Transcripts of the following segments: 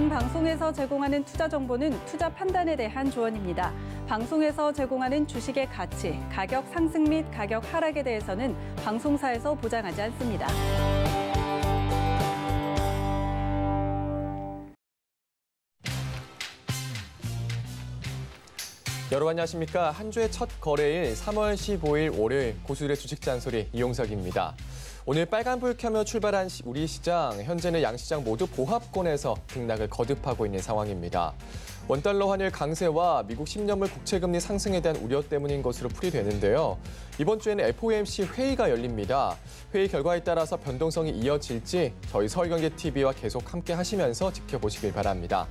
본 방송에서 제공하는 투자 정보는 투자 판단에 대한 조언입니다. 방송에서 제공하는 주식의 가치, 가격 상승 및 가격 하락에 대해서는 방송사에서 보장하지 않습니다. 여러분 안녕하십니까. 한 주의 첫 거래일 3월 15일 월요일 고수들의 주식 잔소리 이용석입니다. 오늘 빨간불 켜며 출발한 우리 시장, 현재는 양시장 모두 보합권에서 등락을 거듭하고 있는 상황입니다. 원달러 환율 강세와 미국 10년물 국채금리 상승에 대한 우려 때문인 것으로 풀이되는데요. 이번 주에는 FOMC 회의가 열립니다. 회의 결과에 따라서 변동성이 이어질지 저희 서울경제TV와 계속 함께 하시면서 지켜보시길 바랍니다.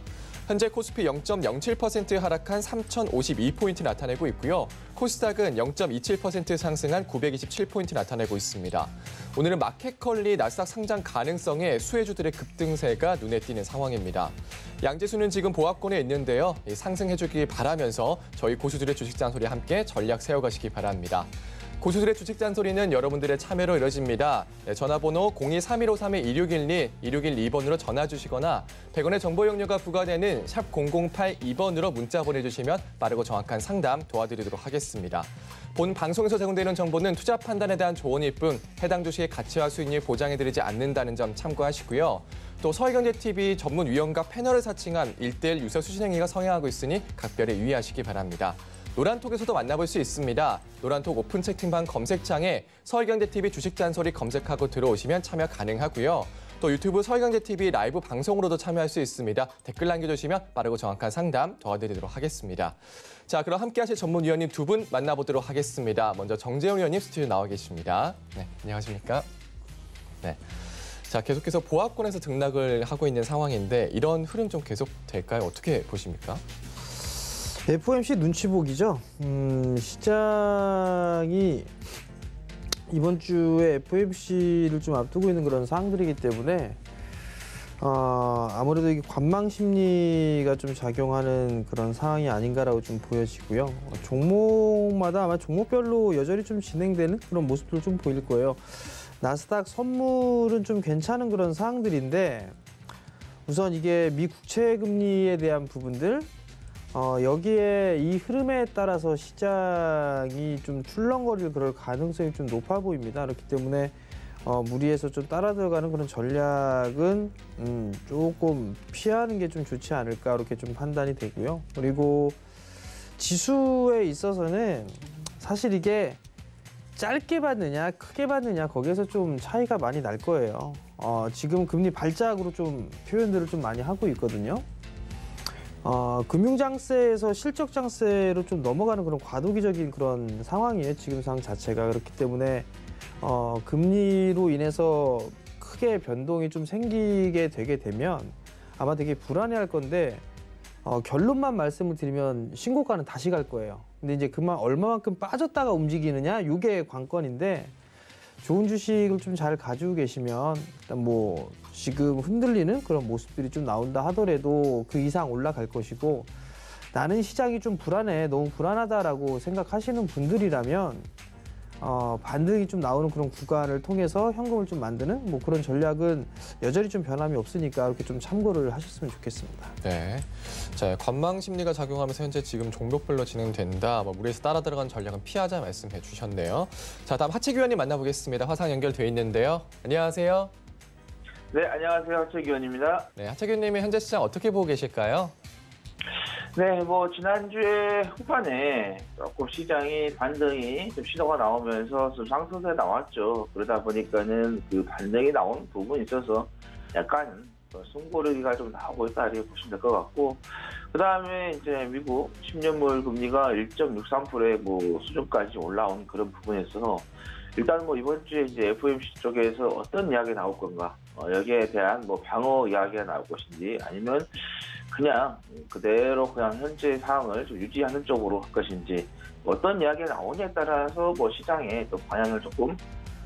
현재 코스피 0.07% 하락한 3,052포인트 나타내고 있고요. 코스닥은 0.27% 상승한 927포인트 나타내고 있습니다. 오늘은 마켓컬리 나스닥 상장 가능성에 수혜주들의 급등세가 눈에 띄는 상황입니다. 양지수는 지금 보합권에 있는데요. 상승해주길 바라면서 저희 고수들의 주식 잔소리 함께 전략 세워가시기 바랍니다. 고수들의 주식 잔소리는 여러분들의 참여로 이뤄집니다. 전화번호 02-3153-2612, 2612번으로 전화 주시거나 100원의 정보 용료가 부과되는 샵 0082번으로 문자 보내주시면 빠르고 정확한 상담 도와드리도록 하겠습니다. 본 방송에서 제공되는 정보는 투자 판단에 대한 조언일 뿐 해당 주식의 가치와 수익률 보장해드리지 않는다는 점 참고하시고요. 또 서울경제TV 전문위원과 패널을 사칭한 1:1 유서 수신 행위가 성행하고 있으니 각별히 유의하시기 바랍니다. 노란톡에서도 만나볼 수 있습니다. 노란톡 오픈 채팅방 검색창에 서울경제TV 주식잔소리 검색하고 들어오시면 참여 가능하고요. 또 유튜브 서울경제TV 라이브 방송으로도 참여할 수 있습니다. 댓글 남겨주시면 빠르고 정확한 상담 도와드리도록 하겠습니다. 자, 그럼 함께하실 전문위원님 두 분 만나보도록 하겠습니다. 먼저 정재영 위원님 스튜디오 나와 계십니다. 네, 안녕하십니까? 네. 자, 계속해서 보합권에서 등락을 하고 있는 상황인데 이런 흐름 좀 계속 될까요? 어떻게 보십니까? FOMC 눈치 보기죠. 시장이 이번 주에 FOMC를 좀 앞두고 있는 그런 상황들이기 때문에 아무래도 이게 관망 심리가 좀 작용하는 그런 상황이 아닌가라고 좀 보여지고요. 종목마다 아마 종목별로 여전히 좀 진행되는 그런 모습들 좀 보일 거예요. 나스닥 선물은 좀 괜찮은 그런 상황들인데 우선 이게 미 국채 금리에 대한 부분들 여기에 이 흐름에 따라서 시장이 좀 출렁거릴 그럴 가능성이 좀 높아 보입니다. 그렇기 때문에 무리해서 좀 따라 들어가는 그런 전략은 조금 피하는 게 좀 좋지 않을까 이렇게 좀 판단이 되고요. 그리고 지수에 있어서는 사실 이게 짧게 받느냐 크게 받느냐 거기에서 좀 차이가 많이 날 거예요. 지금 금리 발작으로 좀 표현들을 좀 많이 하고 있거든요. 금융장세에서 실적장세로 좀 넘어가는 그런 과도기적인 그런 상황이에요. 지금 상황 자체가. 그렇기 때문에 금리로 인해서 크게 변동이 좀 생기게 되게 되면 아마 되게 불안해할 건데 결론만 말씀을 드리면 신고가는 다시 갈 거예요. 근데 이제 그만 얼마만큼 빠졌다가 움직이느냐 이게 관건인데 좋은 주식을 좀 잘 가지고 계시면 일단 뭐 지금 흔들리는 그런 모습들이 좀 나온다 하더라도 그 이상 올라갈 것이고 나는 시장이 좀 불안해, 너무 불안하다라고 생각하시는 분들이라면 반등이 좀 나오는 그런 구간을 통해서 현금을 좀 만드는 뭐 그런 전략은 여전히 좀 변함이 없으니까 이렇게 좀 참고를 하셨으면 좋겠습니다. 네. 자, 관망 심리가 작용하면서 현재 지금 종목별로 진행된다. 무리해서 따라 들어간 전략은 피하자 말씀해 주셨네요. 자, 다음 하채기 위원님 만나보겠습니다. 화상 연결돼 있는데요. 안녕하세요. 네, 안녕하세요. 하채기 위원입니다. 네, 하채기 위원님이 현재 시장 어떻게 보고 계실까요? 네, 지난주에 후반에 조금 시장이 반등이 좀 시도가 나오면서 좀 상승세 나왔죠. 그러다 보니까는 그 반등이 나온 부분이 있어서 약간 숨고르기가 좀 나오고 있다 이렇게 보시면 될 것 같고, 그 다음에 이제 미국 10년물 금리가 1.63%의 수준까지 올라온 그런 부분에 있어서 일단 이번 주에 이제 FOMC 쪽에서 어떤 이야기 나올 건가, 여기에 대한 방어 이야기가 나올 것인지 아니면 그냥 그대로 그냥 현재 상황을 좀 유지하는 쪽으로 할 것인지 어떤 이야기가 나오냐에 따라서 시장의 또 방향을 조금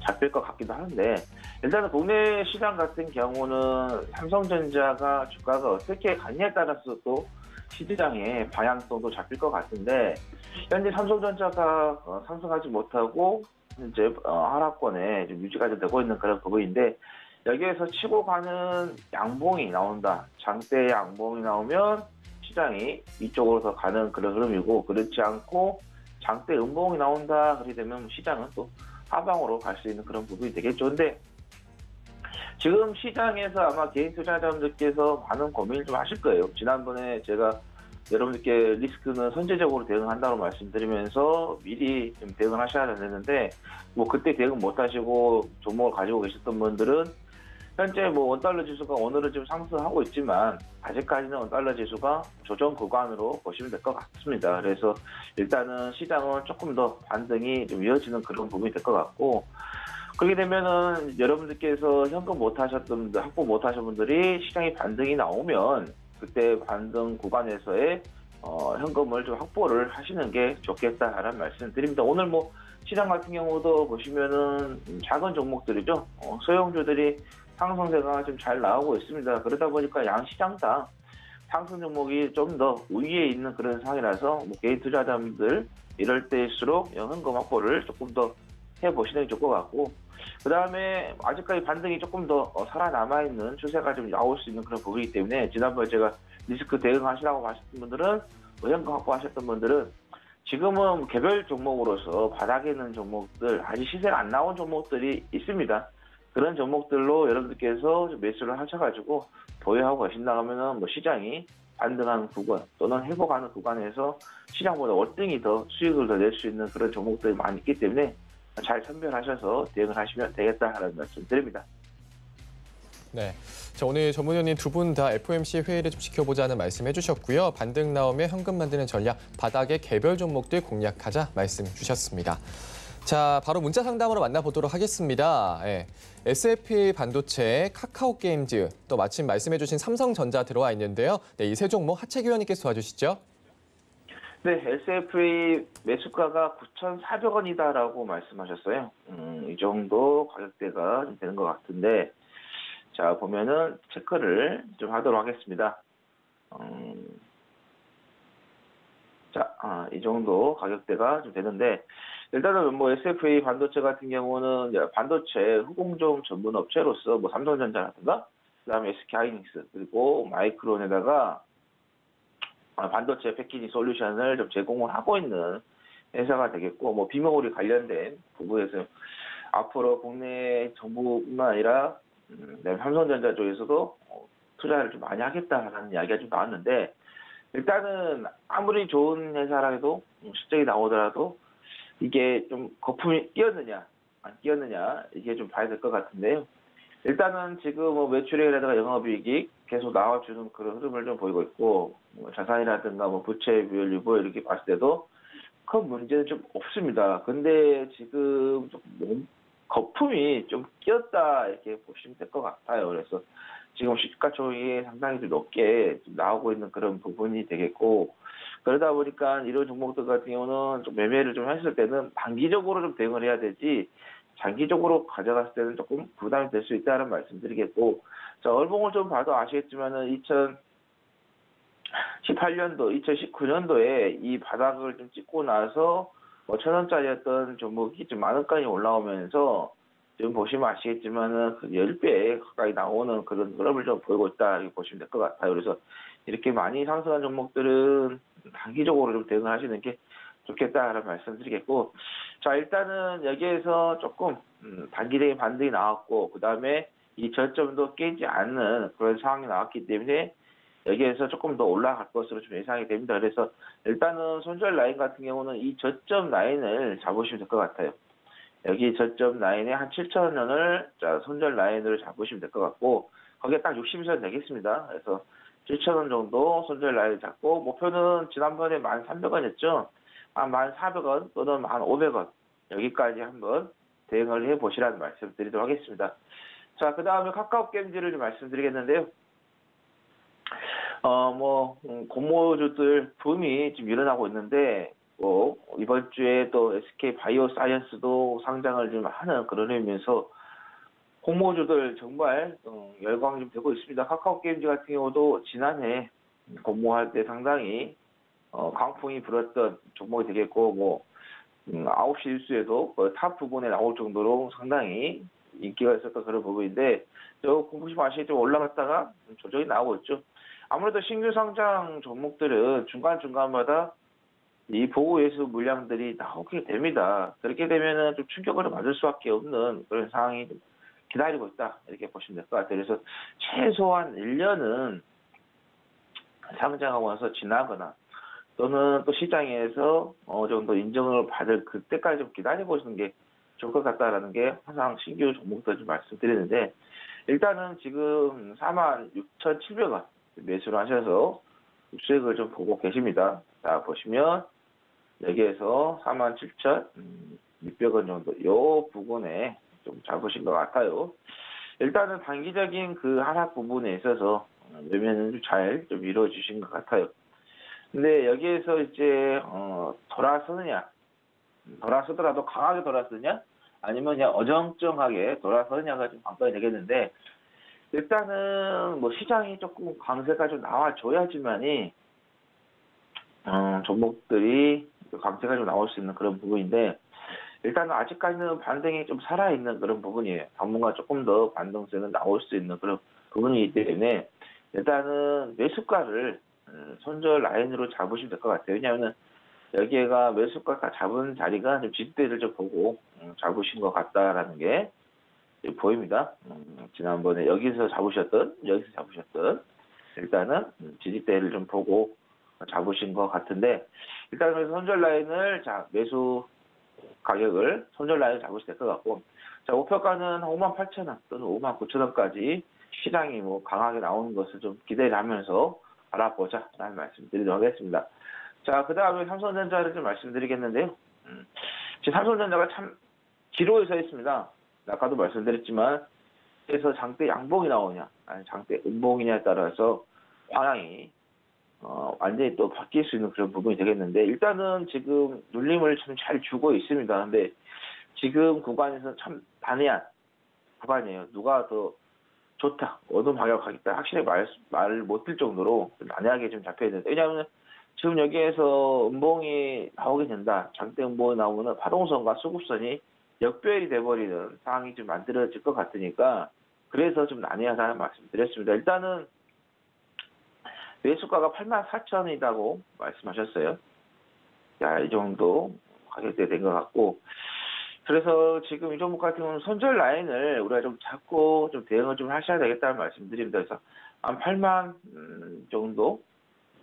잡힐 것 같기도 하는데, 일단은 국내 시장 같은 경우는 삼성전자가 주가가 어떻게 갔냐에 따라서 또 시장의 방향성도 잡힐 것 같은데, 현재 삼성전자가 상승하지 못하고 현재 하락권에 좀 유지가 되고 있는 그런 부분인데, 여기에서 치고 가는 양봉이 나온다. 장대 양봉이 나오면 시장이 이쪽으로 더 가는 그런 흐름이고, 그렇지 않고 장대 음봉이 나온다. 그렇게 되면 시장은 또 하방으로 갈 수 있는 그런 부분이 되겠죠. 근데 지금 시장에서 아마 개인 투자자분들께서 많은 고민을 좀 하실 거예요. 지난번에 제가 여러분들께 리스크는 선제적으로 대응한다고 말씀드리면서 미리 좀 대응을 하셔야 되는데, 뭐 그때 대응 못 하시고 종목을 가지고 계셨던 분들은 현재 뭐 원달러 지수가 오늘은 좀 상승하고 있지만 아직까지는 원달러 지수가 조정 구간으로 보시면 될 것 같습니다. 그래서 일단은 시장은 조금 더 반등이 좀 이어지는 그런 부분이 될 것 같고, 그렇게 되면은 여러분들께서 현금 못 하셨던 분들, 확보 못 하신 분들이 시장이 반등이 나오면 그때 반등 구간에서의 현금을 좀 확보를 하시는 게 좋겠다라는 말씀 드립니다. 오늘 뭐 시장 같은 경우도 보시면은 작은 종목들이죠. 소형주들이 상승세가 좀 잘 나오고 있습니다. 그러다 보니까 양시장 다 상승 종목이 좀 더 우위에 있는 그런 상황이라서 뭐 개인 투자자분들 이럴 때일수록 현금 확보를 조금 더 해보시는 게 좋을 것 같고, 그 다음에 아직까지 반등이 조금 더 살아남아있는 추세가 좀 나올 수 있는 그런 부분이기 때문에 지난번에 제가 리스크 대응하시라고 하셨던 분들은, 현금 확보하셨던 분들은 지금은 개별 종목으로서 바닥에 있는 종목들, 아직 시세가 안 나온 종목들이 있습니다. 그런 종목들로 여러분들께서 매수를 하셔가지고 보유하고 가신다면은 뭐 시장이 반등하는 구간 또는 회복하는 구간에서 시장보다 월등히 더 수익을 더 낼 수 있는 그런 종목들이 많이 있기 때문에 잘 선별하셔서 대응을 하시면 되겠다라는 말씀 드립니다. 네. 자, 오늘 전문위원님 두 분 다 FOMC 회의를 좀 지켜보자는 말씀 해주셨고요. 반등 나오면 현금 만드는 전략, 바닥의 개별 종목들 공략하자 말씀 주셨습니다. 자, 바로 문자 상담으로 만나보도록 하겠습니다. 예. SFA 반도체, 카카오 게임즈, 또 마침 말씀해주신 삼성전자 들어와 있는데요. 네, 이 세 종목 하채기 의원님께서 도와주시죠. 네, SFA 매수가가 9,400원이다라고 말씀하셨어요. 이 정도 가격대가 좀 되는 것 같은데, 자, 보면은 체크를 좀 하도록 하겠습니다. 자, 이 정도 가격대가 좀 되는데, 일단은 뭐 SFA 반도체 같은 경우는 반도체 후공정 전문 업체로서 뭐 삼성전자라든가, 그다음에 SK하이닉스, 그리고 마이크론에다가 반도체 패키지 솔루션을 좀 제공을 하고 있는 회사가 되겠고, 뭐 비메모리 관련된 부분에서 앞으로 국내 정부뿐만 아니라 삼성전자 쪽에서도 투자를 좀 많이 하겠다라는 이야기가 좀 나왔는데, 일단은 아무리 좋은 회사라 해도 실적이 나오더라도 이게 좀 거품이 끼었느냐 안 끼었느냐 이게 좀 봐야 될 것 같은데요. 일단은 지금 뭐 매출액이라든가 영업이익이 계속 나와주는 그런 흐름을 좀 보이고 있고, 뭐 자산이라든가 뭐 부채 비율 유보 이렇게 봤을 때도 큰 문제는 좀 없습니다. 근데 지금 좀 거품이 좀 끼었다 이렇게 보시면 될 것 같아요. 그래서 지금 시가총액이 상당히 좀 높게 좀 나오고 있는 그런 부분이 되겠고, 그러다 보니까 이런 종목들 같은 경우는 좀 매매를 좀 했을 때는 단기적으로 좀 대응을 해야 되지 장기적으로 가져갔을 때는 조금 부담이 될 수 있다는 말씀드리겠고, 자, 얼봉을 좀 봐도 아시겠지만은 2018년도, 2019년도에 이 바닥을 좀 찍고 나서 뭐 1,000원짜리였던 종목이 좀 10,000원까지 올라오면서 지금 보시면 아시겠지만은 10배 가까이 나오는 그런 흐름을 좀 보이고 있다 이렇게 보시면 될 것 같아요. 그래서 이렇게 많이 상승한 종목들은 단기적으로 좀 대응을 하시는 게 좋겠다라는 말씀드리겠고, 자, 일단은 여기에서 조금 단기적인 반등이 나왔고, 그 다음에 이 저점도 깨지 않는 그런 상황이 나왔기 때문에 여기에서 조금 더 올라갈 것으로 좀 예상이 됩니다. 그래서 일단은 손절 라인 같은 경우는 이 저점 라인을 잡으시면 될 것 같아요. 여기 저점 라인에 한 7,000원을 자 손절 라인으로 잡으시면 될 것 같고, 거기에 딱 60선 되겠습니다. 그래서 7,000원 정도 손절 라인을 잡고, 목표는 지난번에 1,300원이었죠. 한 1,400원 또는 1,500원 여기까지 한번 대응을 해보시라는 말씀 드리도록 하겠습니다. 자, 그 다음에 카카오 게임즈를 좀 말씀드리겠는데요. 공모주들 붐이 지금 일어나고 있는데, 이번 주에 또 SK 바이오사이언스도 상장을 좀 하는 그런 의미에서 공모주들 정말 열광이 좀 되고 있습니다. 카카오 게임즈 같은 경우도 지난해 공모할 때 상당히 강풍이 불었던 종목이 되겠고, 9시 뉴스에도 탑 부분에 나올 정도로 상당히 인기가 있었던 그런 부분인데 보시면 아시겠지만 올라갔다가 조정이 나오고 있죠. 아무래도 신규 상장 종목들은 중간중간마다 이 보고 예수 물량들이 나오게 됩니다. 그렇게 되면은 좀 충격을 받을 수밖에 없는 그런 상황이 기다리고 있다. 이렇게 보시면 될 것 같아요. 그래서 최소한 1년은 상장하고 나서 지나거나 또는 또 시장에서 어느 정도 인정을 받을 그때까지 좀 기다려보시는 게 좋을 것 같다라는 게 항상 신규 종목들 좀 말씀드리는데 일단은 지금 46,700원 매수를 하셔서 수익을 좀 보고 계십니다. 자, 보시면 여기에서 47,600원 정도 이 부분에 좀 잡으신 것 같아요. 일단은 단기적인 그 하락 부분에 있어서 매매는 좀 잘 좀 이루어주신 것 같아요. 근데 여기에서 이제 돌아서더라도 강하게 돌아서냐 아니면 그냥 어정쩡하게 돌아서느냐가 좀 관건이 되겠는데 일단은 뭐 시장이 조금 강세가 좀 나와줘야지만이 종목들이 강세가 좀 나올 수 있는 그런 부분인데 일단은 아직까지는 반등이 좀 살아있는 그런 부분이에요. 당분간 조금 더 반등세는 나올 수 있는 그런 부분이기 때문에 일단은 매수가를 손절 라인으로 잡으시면 될 것 같아요. 왜냐하면 여기가 매수가가 잡은 자리가 좀 지지대를 좀 보고 잡으신 것 같다라는 게 보입니다. 지난번에 여기서 잡으셨던 일단은 지지대를 좀 보고 잡으신 것 같은데 일단은 손절 라인을 매수 가격을 손절 라인 잡으셔야 될 것 같고 자 목표가는 58,000원 또는 59,000원까지 시장이 뭐 강하게 나오는 것을 좀 기대를 하면서 알아보자 라는 말씀 드리도록 하겠습니다. 자, 그 다음에 삼성전자를 좀 말씀드리겠는데요. 지금 삼성전자가 참 기로에 서 있습니다. 아까도 말씀드렸지만 그래서 장대 양봉이 나오냐 아니 장대 음봉이냐에 따라서 방향이 완전히 또 바뀔 수 있는 그런 부분이 되겠는데 일단은 지금 눌림을 좀 잘 주고 있습니다. 근데 지금 구간에서 참 난해한 구간이에요. 누가 더 좋다, 어느 방향으로 가겠다 확실히 말 못할 정도로 좀 난해하게 좀 잡혀야 된다. 왜냐하면 지금 여기에서 음봉이 나오게 된다. 장대 음봉이 나오면 파동선과 수급선이 역배열이 돼버리는 상황이 좀 만들어질 것 같으니까 그래서 좀 난해하다는 말씀 드렸습니다. 일단은 매수가가 84,000원이라고 말씀하셨어요. 자, 이 정도 가격대 된 것 같고 그래서 지금 이 종목 같은 경우는 손절 라인을 우리가 좀 잡고 좀 대응을 좀 하셔야 되겠다는 말씀드립니다. 그래서 한 8만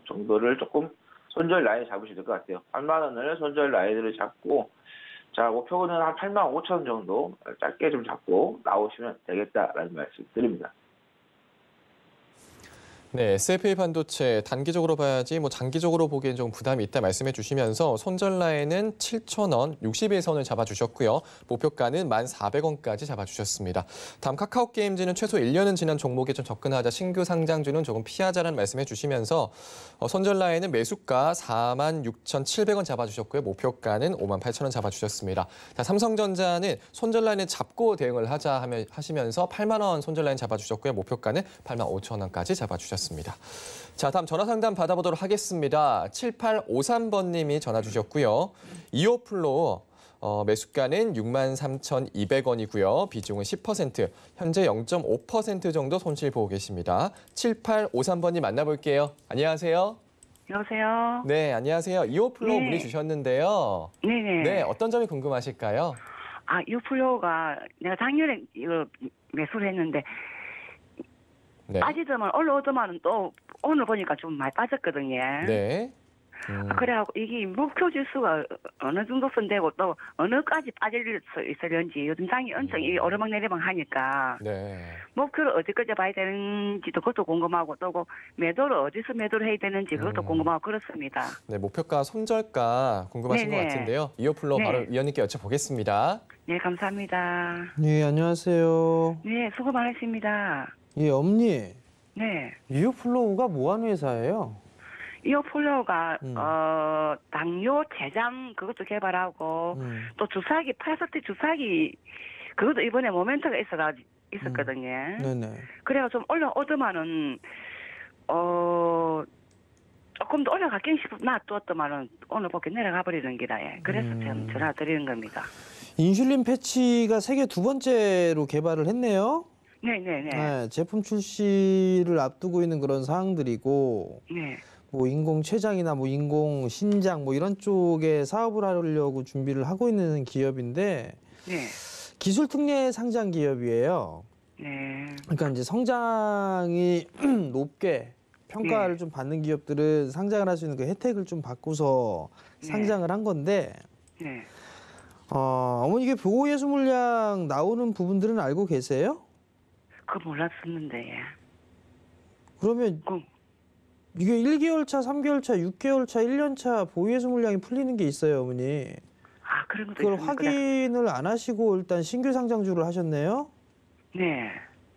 정도를 조금 손절 라인 잡으셔야 될 것 같아요. 8만 원을 손절 라인으로 잡고 자 목표는 한 8만 5천 원 정도 짧게 좀 잡고 나오시면 되겠다라는 말씀 드립니다. 네, SFA 반도체 단기적으로 봐야지 뭐 장기적으로 보기엔 좀 부담이 있다 말씀해 주시면서 손절 라인은 7,000원 60일선을 잡아주셨고요. 목표가는 1,400원까지 잡아주셨습니다. 다음 카카오게임즈는 최소 1년은 지난 종목에 좀 접근하자 신규 상장주는 조금 피하자라는 말씀해 주시면서 손절 라인은 매수가 46,700원 잡아주셨고요. 목표가는 58,000원 잡아주셨습니다. 자, 삼성전자는 손절 라인을 잡고 대응을 하시면서 8만 원 손절 라인 잡아주셨고요. 목표가는 85,000원까지 잡아주셨습니다. 자, 다음 전화 상담 받아보도록 하겠습니다. 7853번님이 전화 주셨고요. 이오플로 매수가는 63,200원이고요. 비중은 10%, 현재 0.5% 정도 손실 보고 계십니다. 7853번님 만나볼게요. 안녕하세요. 여보세요? 네, 안녕하세요. 이오플로 네. 문의 주셨는데요. 네네. 네, 어떤 점이 궁금하실까요? 아, 이오플로우가 내가 작년에 이거 매수를 했는데 네. 빠지더만 올라오더만은 또 오늘 보니까 좀 많이 빠졌거든요. 네. 그래갖고 이게 목표 지수가 어느 정도 선되고 또 어느까지 빠질 수 있을런지 요즘 장이 엄청 오르막내리막 하니까 네. 목표를 어디까지 봐야 되는지도 그것도 궁금하고 또 그 매도를 어디서 매도를 해야 되는지 그것도 궁금하고 그렇습니다. 네, 목표가 손절가 궁금하신 네네. 것 같은데요. 이오플로 네. 바로 위원님께 여쭤보겠습니다. 네, 감사합니다. 네, 안녕하세요. 네, 수고 많으십니다. 예, 엄니. 네. 이오플로우가 뭐 하는 회사예요? 이오플로우가 당뇨 제장 그것도 개발하고 또 주사기 파스티 주사기 그것도 이번에 모멘트가 있었거든요. 네네. 그래가 좀 올라오더만은 조금 더 올라가긴 놔뒀더만은 오늘 보게 내려가 버리는 기다. 예. 그래서 좀 전화 드리는 겁니다. 인슐린 패치가 세계 두 번째로 개발을 했네요. 네네네. 네, 제품 출시를 앞두고 있는 그런 사항들이고, 네. 뭐 인공 췌장이나 뭐 인공 신장 뭐 이런 쪽에 사업을 하려고 준비를 하고 있는 기업인데, 네. 기술 특례 상장 기업이에요. 네. 그러니까 이제 성장이 높게 평가를 좀 받는 기업들은 상장을 할 수 있는 그 혜택을 좀 받고서 상장을 한 건데, 네. 어머니 이게 보호예수 물량 나오는 부분들은 알고 계세요? 그거 몰랐었는데. 그러면 이게 1개월 차, 3개월 차, 6개월 차, 1년 차 보호예수 물량이 풀리는 게 있어요, 어머니. 아, 그런 것도 그걸 있습니까? 확인을 안 하시고 일단 신규 상장주를 하셨네요. 네.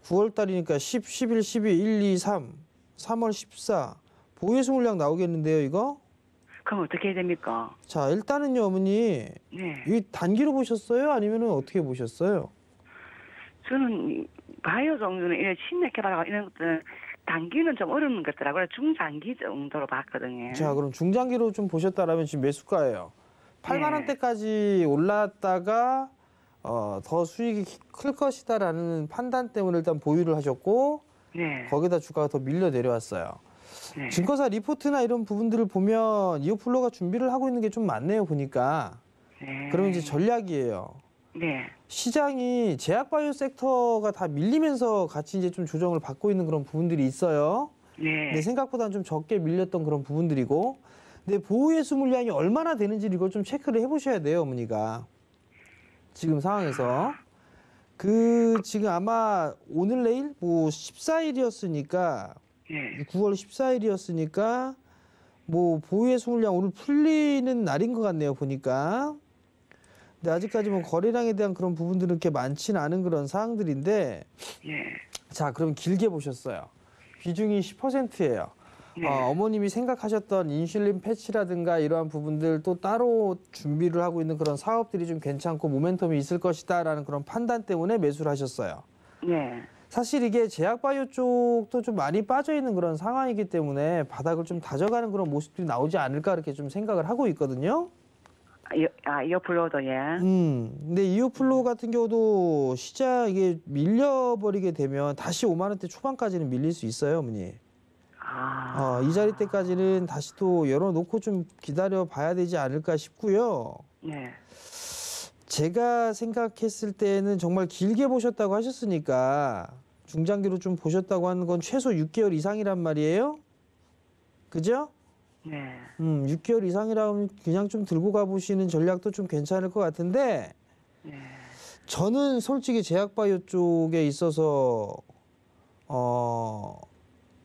9월 달이니까 10, 11, 12, 1, 2, 3, 3월 14. 보호예수 물량 나오겠는데요, 이거? 그럼 어떻게 해야 됩니까? 자, 일단은요, 어머니. 네. 이 단기로 보셨어요? 아니면은 어떻게 보셨어요? 저는 바이오 종류는 이런 신약 개발하고 이런 것들은 단기는 좀 어려운 것 같더라고요. 중장기 정도로 봤거든요. 자, 그럼 중장기로 좀 보셨다라면 지금 매수가예요. 8만 원대까지 올랐다가 더 수익이 클 것이다라는 판단 때문에 일단 보유를 하셨고, 네. 거기다 주가가 더 밀려 내려왔어요. 네. 증거사 리포트나 이런 부분들을 보면 이오플로가 준비를 하고 있는 게 좀 많네요, 보니까. 네. 그러면 이제 전략이에요. 네. 시장이 제약바이오 섹터가 다 밀리면서 같이 이제 좀 조정을 받고 있는 그런 부분들이 있어요. 네. 근데 생각보다는 좀 적게 밀렸던 그런 부분들이고, 근데 보호예수 물량이 얼마나 되는지 이걸 좀 체크를 해보셔야 돼요, 어머니가. 지금 상황에서. 지금 아마 오늘 내일 뭐 14일이었으니까, 네. 9월 14일이었으니까, 뭐 보호예수 물량 오늘 풀리는 날인 것 같네요, 보니까. 근데 아직까지 뭐 거래량에 대한 그런 부분들은 그렇게 많지는 않은 그런 사항들인데, 네. 자, 그럼 길게 보셨어요. 비중이 10%예요. 네. 어머님이 생각하셨던 인슐린 패치라든가 이러한 부분들 또 따로 준비를 하고 있는 그런 사업들이 좀 괜찮고 모멘텀이 있을 것이다라는 그런 판단 때문에 매수를 하셨어요. 네. 사실 이게 제약바이오 쪽도 좀 많이 빠져 있는 그런 상황이기 때문에 바닥을 좀 다져가는 그런 모습들이 나오지 않을까 이렇게 좀 생각을 하고 있거든요. 이어플로도 예. 근데 이오플로 같은 경우도 시장 이게 밀려버리게 되면 다시 5만 원대 초반까지는 밀릴 수 있어요, 어머니. 이 자리 때까지는 다시 또 열어놓고 좀 기다려 봐야 되지 않을까 싶고요. 네. 제가 생각했을 때는 정말 길게 보셨다고 하셨으니까 중장기로 좀 보셨다고 하는 건 최소 6개월 이상이란 말이에요. 그죠? 네. 6개월 이상이라면 그냥 좀 들고 가보시는 전략도 좀 괜찮을 것 같은데, 네. 저는 솔직히 제약바이오 쪽에 있어서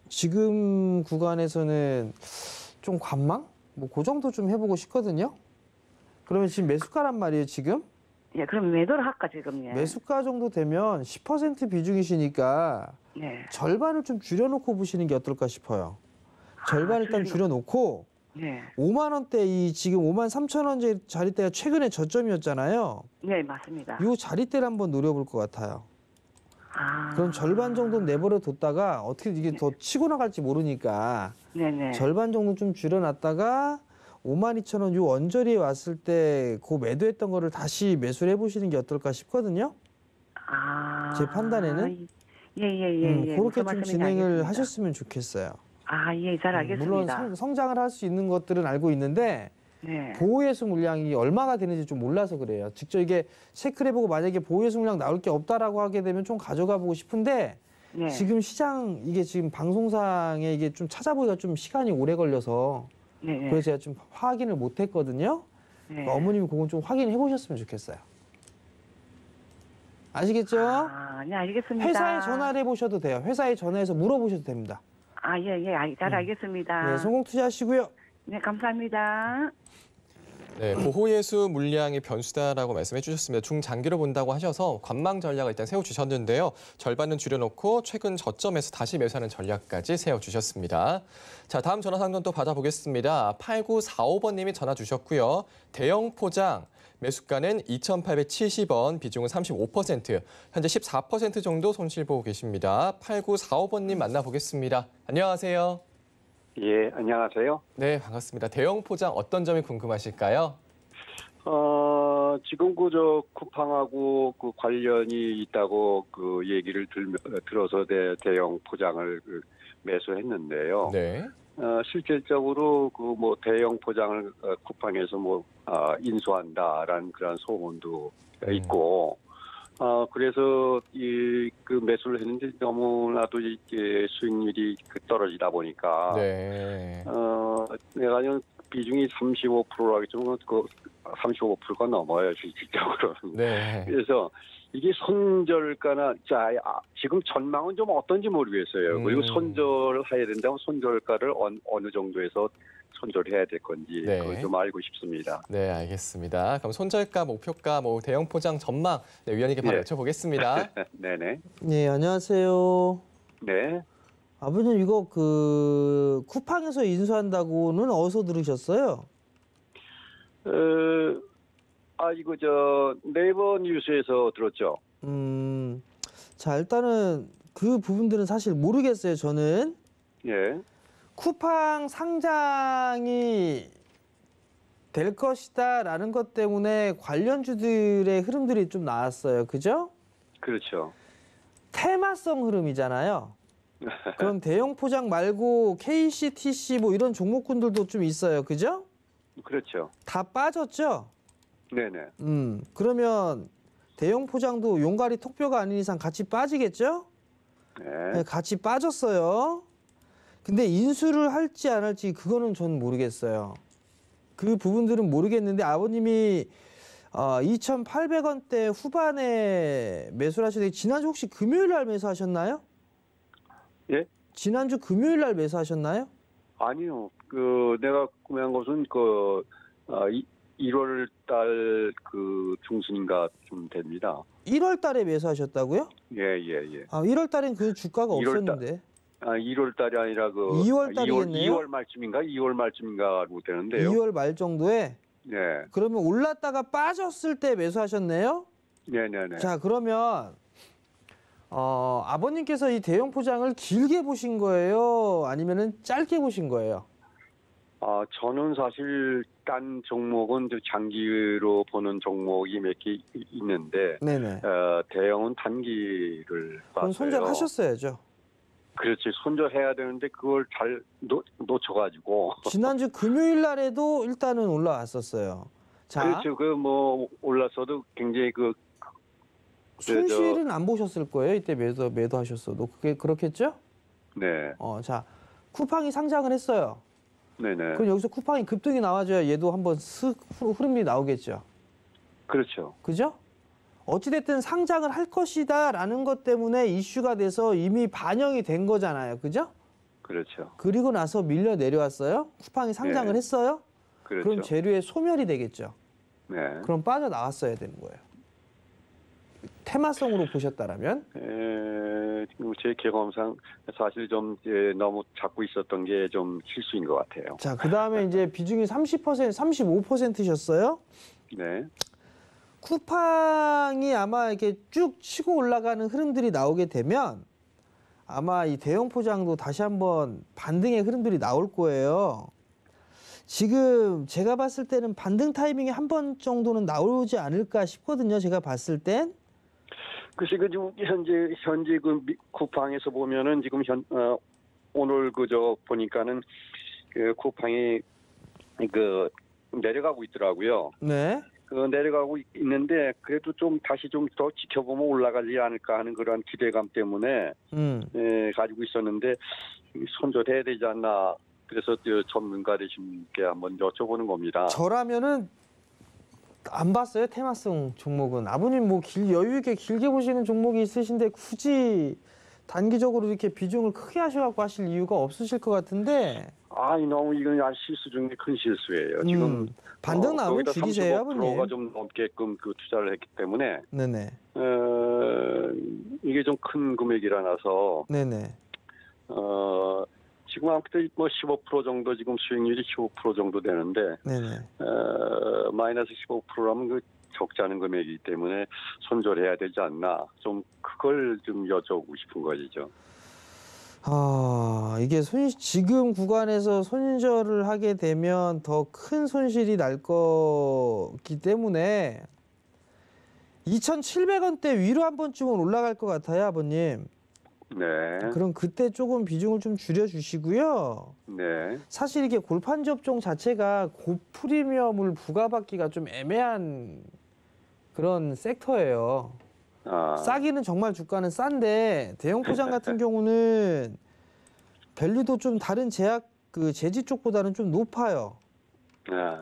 지금 구간에서는 좀 관망? 뭐 그 정도 좀 해보고 싶거든요. 그러면 지금 매수가란 말이에요, 지금? 예, 그럼 매도를 할까 지금 예. 매수가 정도 되면 10% 비중이시니까 네. 절반을 좀 줄여놓고 보시는 게 어떨까 싶어요. 절반 일단 줄여놓고 네. 5만 원대 이 지금 5만 3천 원 자리대가 최근에 저점이었잖아요. 네, 맞습니다. 이 자리대를 한번 노려볼 것 같아요. 그럼 절반 정도 내버려 뒀다가 어떻게 이게 더 치고 나갈지 모르니까 네네. 절반 정도 좀 줄여놨다가 5만 2천 원 이 언저리에 왔을 때 그 매도했던 거를 다시 매수를 해보시는 게 어떨까 싶거든요. 제 판단에는. 예. 그렇게 좀 진행을 하셨으면 좋겠어요. 예, 잘 알겠습니다. 물론 성장을 할 수 있는 것들은 알고 있는데 네. 보호예수 물량이 얼마가 되는지 좀 몰라서 그래요. 직접 이게 체크를 해보고 만약에 보호예수 물량 나올 게 없다라고 하게 되면 좀 가져가 보고 싶은데 네. 지금 시장 이게 지금 방송상에 이게 좀 찾아보기가 좀 시간이 오래 걸려서 네. 그래서 제가 좀 확인을 못 했거든요. 네. 그러니까 어머님이 그건 좀 확인해 보셨으면 좋겠어요. 아시겠죠? 네, 알겠습니다. 회사에 전화를 해보셔도 돼요. 회사에 전화해서 물어보셔도 됩니다. 예, 잘 알겠습니다. 네, 성공 투자하시고요. 네, 감사합니다. 네, 보호예수 물량이 변수다라고 말씀해 주셨습니다. 중장기로 본다고 하셔서 관망 전략을 일단 세워주셨는데요. 절반은 줄여놓고 최근 저점에서 다시 매수하는 전략까지 세워주셨습니다. 자, 다음 전화 상담 또 받아보겠습니다. 8945번님이 전화 주셨고요. 대형 포장 매수가는 2,870원, 비중은 35%, 현재 14% 정도 손실 보고 계십니다. 8945번님 만나보겠습니다. 안녕하세요. 예, 안녕하세요. 네, 반갑습니다. 대형 포장 어떤 점이 궁금하실까요? 지금 저 쿠팡하고 그 관련이 있다고 그 얘기를 들어서 대형 포장을 매수했는데요. 네. 실질적으로 그 뭐 대형 포장을 쿠팡에서 인수한다라는 그런 소문도 있고, 그래서 그 매수를 했는데 너무나도 이게 수익률이 떨어지다 보니까, 네. 내가 비중이 35%라 하겠지만 그 35%가 넘어요, 실질적으로는. 네. 그래서 이게 손절가나 지금 전망은 좀 어떤지 모르겠어요. 그리고 손절을 해야 된다면 손절가를 어느 정도에서 손절해야 될 건지 네. 그걸 좀 알고 싶습니다. 네, 알겠습니다. 그럼 손절가, 목표가, 대형 포장 전망 위원님께 바로 네. 여쭤보겠습니다. 네네. 네, 안녕하세요. 네. 아버님 이거 그 쿠팡에서 인수한다고는 어디서 들으셨어요? 이거 네이버 뉴스에서 들었죠. 자, 일단은 그 부분들은 사실 모르겠어요, 저는. 예. 쿠팡 상장이 될 것이다라는 것 때문에 관련주들의 흐름들이 좀 나왔어요. 그죠? 그렇죠. 테마성 흐름이잖아요. 그럼 대형 포장 말고 KCTC 이런 종목군들도 좀 있어요. 그죠? 그렇죠. 다 빠졌죠? 네네. 그러면 대형 포장도 용가리 톡뼈가 아닌 이상 같이 빠지겠죠? 네, 같이 빠졌어요. 근데 인수를 할지 안 할지 그거는 전 모르겠어요. 그 부분들은 모르겠는데 아버님이 2,800원대 후반에 매수를 하셨는데 지난주 혹시 금요일 날 매수하셨나요? 예? 지난주 금요일 날 매수하셨나요? 아니요. 내가 구매한 것은 1월 달 중순인가 좀 됩니다. 1월 달에 매수하셨다고요? 예. 1월 달엔 그 주가가 1월 달. 없었는데. 1월 달이 아니라 2월 달이겠네요? 2월 말쯤인가 알고 되는데요. 2월 말 정도에? 네. 그러면 올랐다가 빠졌을 때 매수하셨네요? 네네네. 자, 그러면 아버님께서 이 대형 포장을 길게 보신 거예요? 아니면은 짧게 보신 거예요? 저는 사실 딴 종목은 장기로 보는 종목이 몇 개 있는데, 네네. 대형은 단기를 봤어요. 그럼 손절하셨어야죠. 그렇지. 손절해야 되는데 그걸 잘 놓쳐가지고. 지난주 금요일 날에도 일단은 올라왔었어요. 자, 그렇죠. 올랐어도 굉장히 손실은 안 보셨을 거예요. 이때 매도하셨어도. 그게 그렇겠죠? 네. 자, 쿠팡이 상장을 했어요. 네네. 그럼 여기서 쿠팡이 급등이 나와줘야 얘도 한번 슥 흐름이 나오겠죠. 그렇죠. 그죠? 어찌됐든 상장을 할 것이다라는 것 때문에 이슈가 돼서 이미 반영이 된 거잖아요. 그죠? 그렇죠. 그리고 나서 밀려 내려왔어요. 쿠팡이 상장을 네. 했어요. 그렇죠. 그럼 재료의 소멸이 되겠죠. 네. 그럼 빠져나왔어야 되는 거예요. 테마성으로 보셨다라면? 제 경험상 사실 좀 너무 잡고 있었던 게 좀 실수인 것 같아요. 자, 그 다음에 이제 비중이 30%, 35%셨어요. 네. 쿠팡이 아마 이렇게 쭉 치고 올라가는 흐름들이 나오게 되면 아마 이 대형 포장도 다시 한번 반등의 흐름들이 나올 거예요. 지금 제가 봤을 때는 반등 타이밍이 한 번 정도는 나오지 않을까 싶거든요. 제가 봤을 땐. 글쎄, 현재 쿠팡에서 보면은 지금 오늘 보니까는 쿠팡이 내려가고 있더라고요. 네. 내려가고 있는데 그래도 좀 다시 좀 더 지켜보면 올라가지 않을까 하는 그런 기대감 때문에 가지고 있었는데 손절해야 되지 않나. 그래서 전문가 되신 분께 한번 여쭤보는 겁니다. 저라면은 안 봤어요, 테마성 종목은. 아버님 여유 있게 길게 보시는 종목이 있으신데 굳이 단기적으로 이렇게 비중을 크게 하셔갖고 하실 이유가 없으실 것 같은데. 너무 이건 실수 중에 큰 실수예요. 지금 반등 나오면 줄이세요, 아버님. 35%가 좀 넘게끔 투자를 했기 때문에. 네네. 이게 좀 큰 금액이라서. 네네. 지금 아무튼 15% 정도 지금 수익률이 15% 정도 되는데. 네네. 마이너스 15%라면 적지 않은 금액이기 때문에 손절해야 되지 않나. 좀 그걸 좀 여쭤보고 싶은 거죠. 이게 지금 구간에서 손절을 하게 되면 더 큰 손실이 날 거기 때문에 2,700원대 위로 한 번쯤은 올라갈 것 같아요, 아버님. 네. 그럼 그때 조금 비중을 좀 줄여주시고요. 네. 사실 이게 골판 접종 자체가 고프리미엄을 부과받기가 좀 애매한 그런 섹터예요. 싸기는 정말 주가는 싼데 대형 포장 같은 경우는 밸류도 좀 다른 제약 그 제지 쪽보다는 좀 높아요.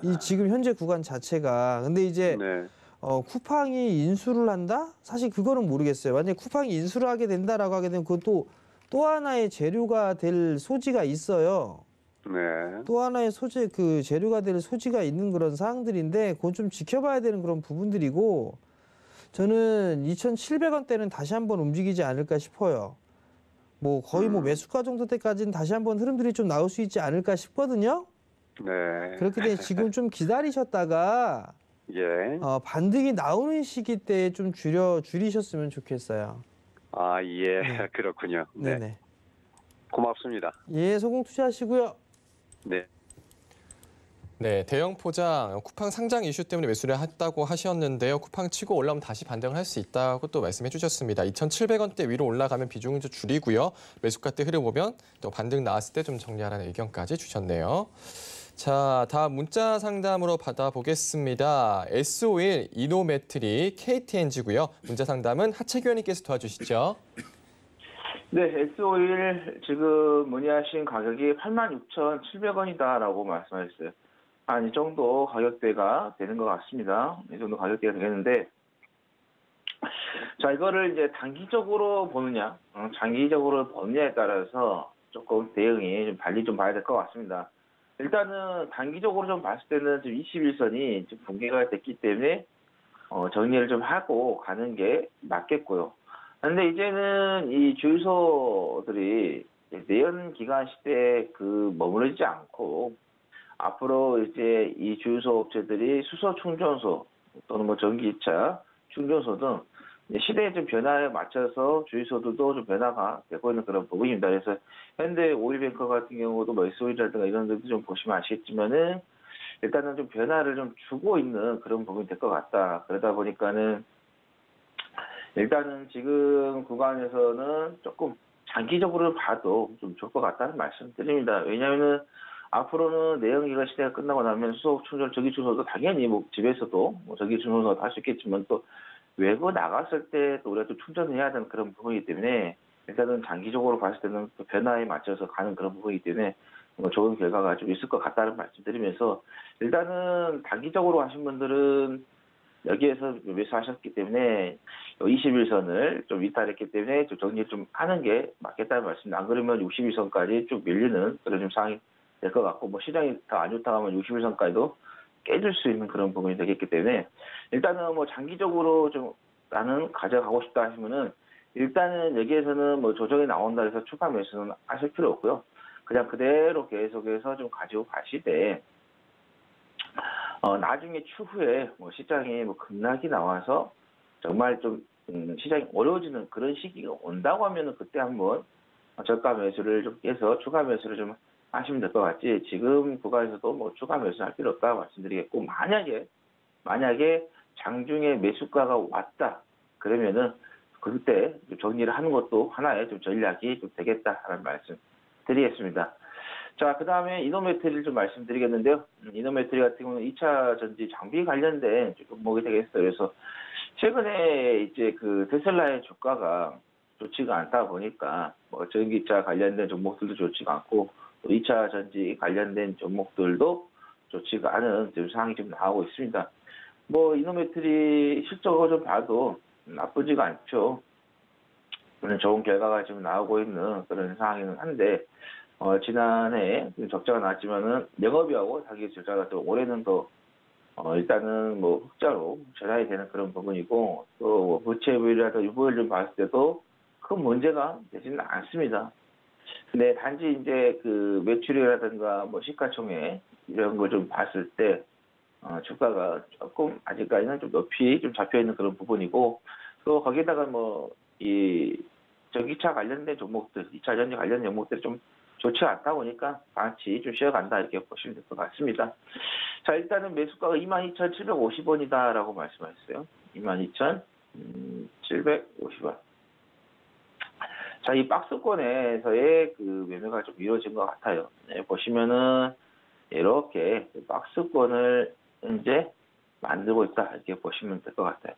이 지금 현재 구간 자체가. 근데 이제 네. 쿠팡이 인수를 한다? 사실 그거는 모르겠어요. 만약에 쿠팡이 인수를 하게 된다라고 하게 되면 그것도 또 하나의 재료가 될 소지가 있어요. 네. 또 하나의 그 재료가 될 소지가 있는 그런 사항들인데 그건 좀 지켜봐야 되는 그런 부분들이고 저는 2,700원대는 다시 한번 움직이지 않을까 싶어요. 뭐 거의 뭐 매수가 정도 때까지는 다시 한번 흐름들이 좀 나올 수 있지 않을까 싶거든요. 네. 그렇기 때문에 지금 좀 기다리셨다가 예. 반등이 나오는 시기 때 좀 줄이셨으면 좋겠어요. 예. 네. 그렇군요. 네. 네네. 고맙습니다. 예, 소공 투자하시고요. 네. 네, 대형 포장 쿠팡 상장 이슈 때문에 매수를 했다고 하셨는데요. 쿠팡 치고 올라오면 다시 반등을 할 수 있다고 또 말씀해 주셨습니다. 2,700원대 위로 올라가면 비중을 좀 줄이고요. 매수가 때 흐름 보면 또 반등 나왔을 때 좀 정리하라는 의견까지 주셨네요. 자, 다음 문자 상담으로 받아보겠습니다. S51 이노매트리 KTNG고요. 문자 상담은 하채규 의원님께서 도와주시죠. 네, S51 지금 문의하신 가격이 86,700원이다라고 말씀하셨어요. 한 이 정도 가격대가 되는 것 같습니다. 이 정도 가격대가 되겠는데, 자, 이거를 이제 단기적으로 보느냐, 장기적으로 보느냐에 따라서 조금 대응이 좀 달리 좀 봐야 될 것 같습니다. 일단은 단기적으로 좀 봤을 때는 지금 21선이 지금 붕괴가 됐기 때문에 정리를 좀 하고 가는 게 맞겠고요. 근데 이제는 이 주유소들이 내연 기간 시대에 머무르지 않고 앞으로 이제 이 주유소 업체들이 수소 충전소 또는 뭐 전기차 충전소 등 시대의 좀 변화에 맞춰서 주유소들도 좀 변화가 되고 있는 그런 부분입니다. 그래서 현대 오일뱅크 같은 경우도 뭐 S-오일이라든가 이런 데도 좀 보시면 아시겠지만은 일단은 좀 변화를 좀 주고 있는 그런 부분이 될 것 같다. 그러다 보니까는 일단은 지금 구간에서는 조금 장기적으로 봐도 좀 좋을 것 같다는 말씀드립니다. 왜냐하면은 앞으로는 내연기관 시대가 끝나고 나면 수소 충전 전기 충전소도 당연히 뭐 집에서도 뭐 전기 충전소가 할 수 있겠지만 또 외부 나갔을 때 또 우리가 또 충전을 해야 되는 그런 부분이기 때문에 일단은 장기적으로 봤을 때는 또 변화에 맞춰서 가는 그런 부분이기 때문에 좋은 결과가 좀 있을 것 같다는 말씀드리면서 일단은 단기적으로 하신 분들은 여기에서 매수하셨기 때문에 21선을 좀 이탈했기 때문에 좀 정리를 좀 하는 게 맞겠다는 말씀입니다. 안 그러면 61선까지 쭉 밀리는 그런 좀 상황이 될 것 같고, 뭐 시장이 더 안 좋다 하면 61선까지도 깨질 수 있는 그런 부분이 되겠기 때문에 일단은 뭐 장기적으로 좀 나는 가져가고 싶다 하시면은 일단은 여기에서는 뭐 조정이 나온다 해서 추가 매수는 하실 필요 없고요. 그냥 그대로 계속해서 좀 가지고 가시되 나중에 추후에 뭐 시장에 뭐 급락이 나와서 정말 좀 시장이 어려워지는 그런 시기가 온다고 하면은 그때 한번 저가 매수를 좀 깨서 추가 매수를 좀 하시면 될 것 같지, 지금 구간에서도 뭐 추가 매수 할 필요 없다 말씀드리겠고, 만약에 장중에 매수가가 왔다 그러면은 그때 정리를 하는 것도 하나의 좀 전략이 좀 되겠다라는 말씀 드리겠습니다. 자, 그 다음에 이노매트리를 좀 말씀드리겠는데요. 이노매트리 같은 경우는 2차 전지 장비 관련된 종목이 되겠어요. 그래서 최근에 이제 테슬라의 주가가 좋지가 않다 보니까 뭐 전기차 관련된 종목들도 좋지가 않고 또 2차 전지 관련된 종목들도 좋지가 않은 지금 상황이 좀 나오고 있습니다. 뭐 이노매트리 실적으로 좀 봐도 나쁘지가 않죠. 좋은 결과가 지금 나오고 있는 그런 상황이긴 한데 지난해 적자가 나왔지만은 영업이하고 자기 적자가 또 올해는 더 일단은 뭐 흑자로 전환이 되는 그런 부분이고, 또 부채 부위라든가 유보율 좀 봤을 때도 큰 문제가 되지는 않습니다. 근데 단지 이제 매출이라든가 뭐 시가총액 이런 걸 좀 봤을 때 주가가 조금 아직까지는 좀 높이 좀 잡혀 있는 그런 부분이고, 또 거기다가 뭐 이 전기차 관련된 종목들, 2차 전지 관련 종목들이 좀 좋지 않다 보니까 같이 좀 쉬어간다 이렇게 보시면 될 것 같습니다. 자, 일단은 매수가가 22,750원이다라고 말씀하셨어요. 22,750원. 자, 이 박스권에서의 그 매매가 좀 이루어진 것 같아요. 네, 보시면은 이렇게 박스권을 현재 만들고 있다 이렇게 보시면 될 것 같아요.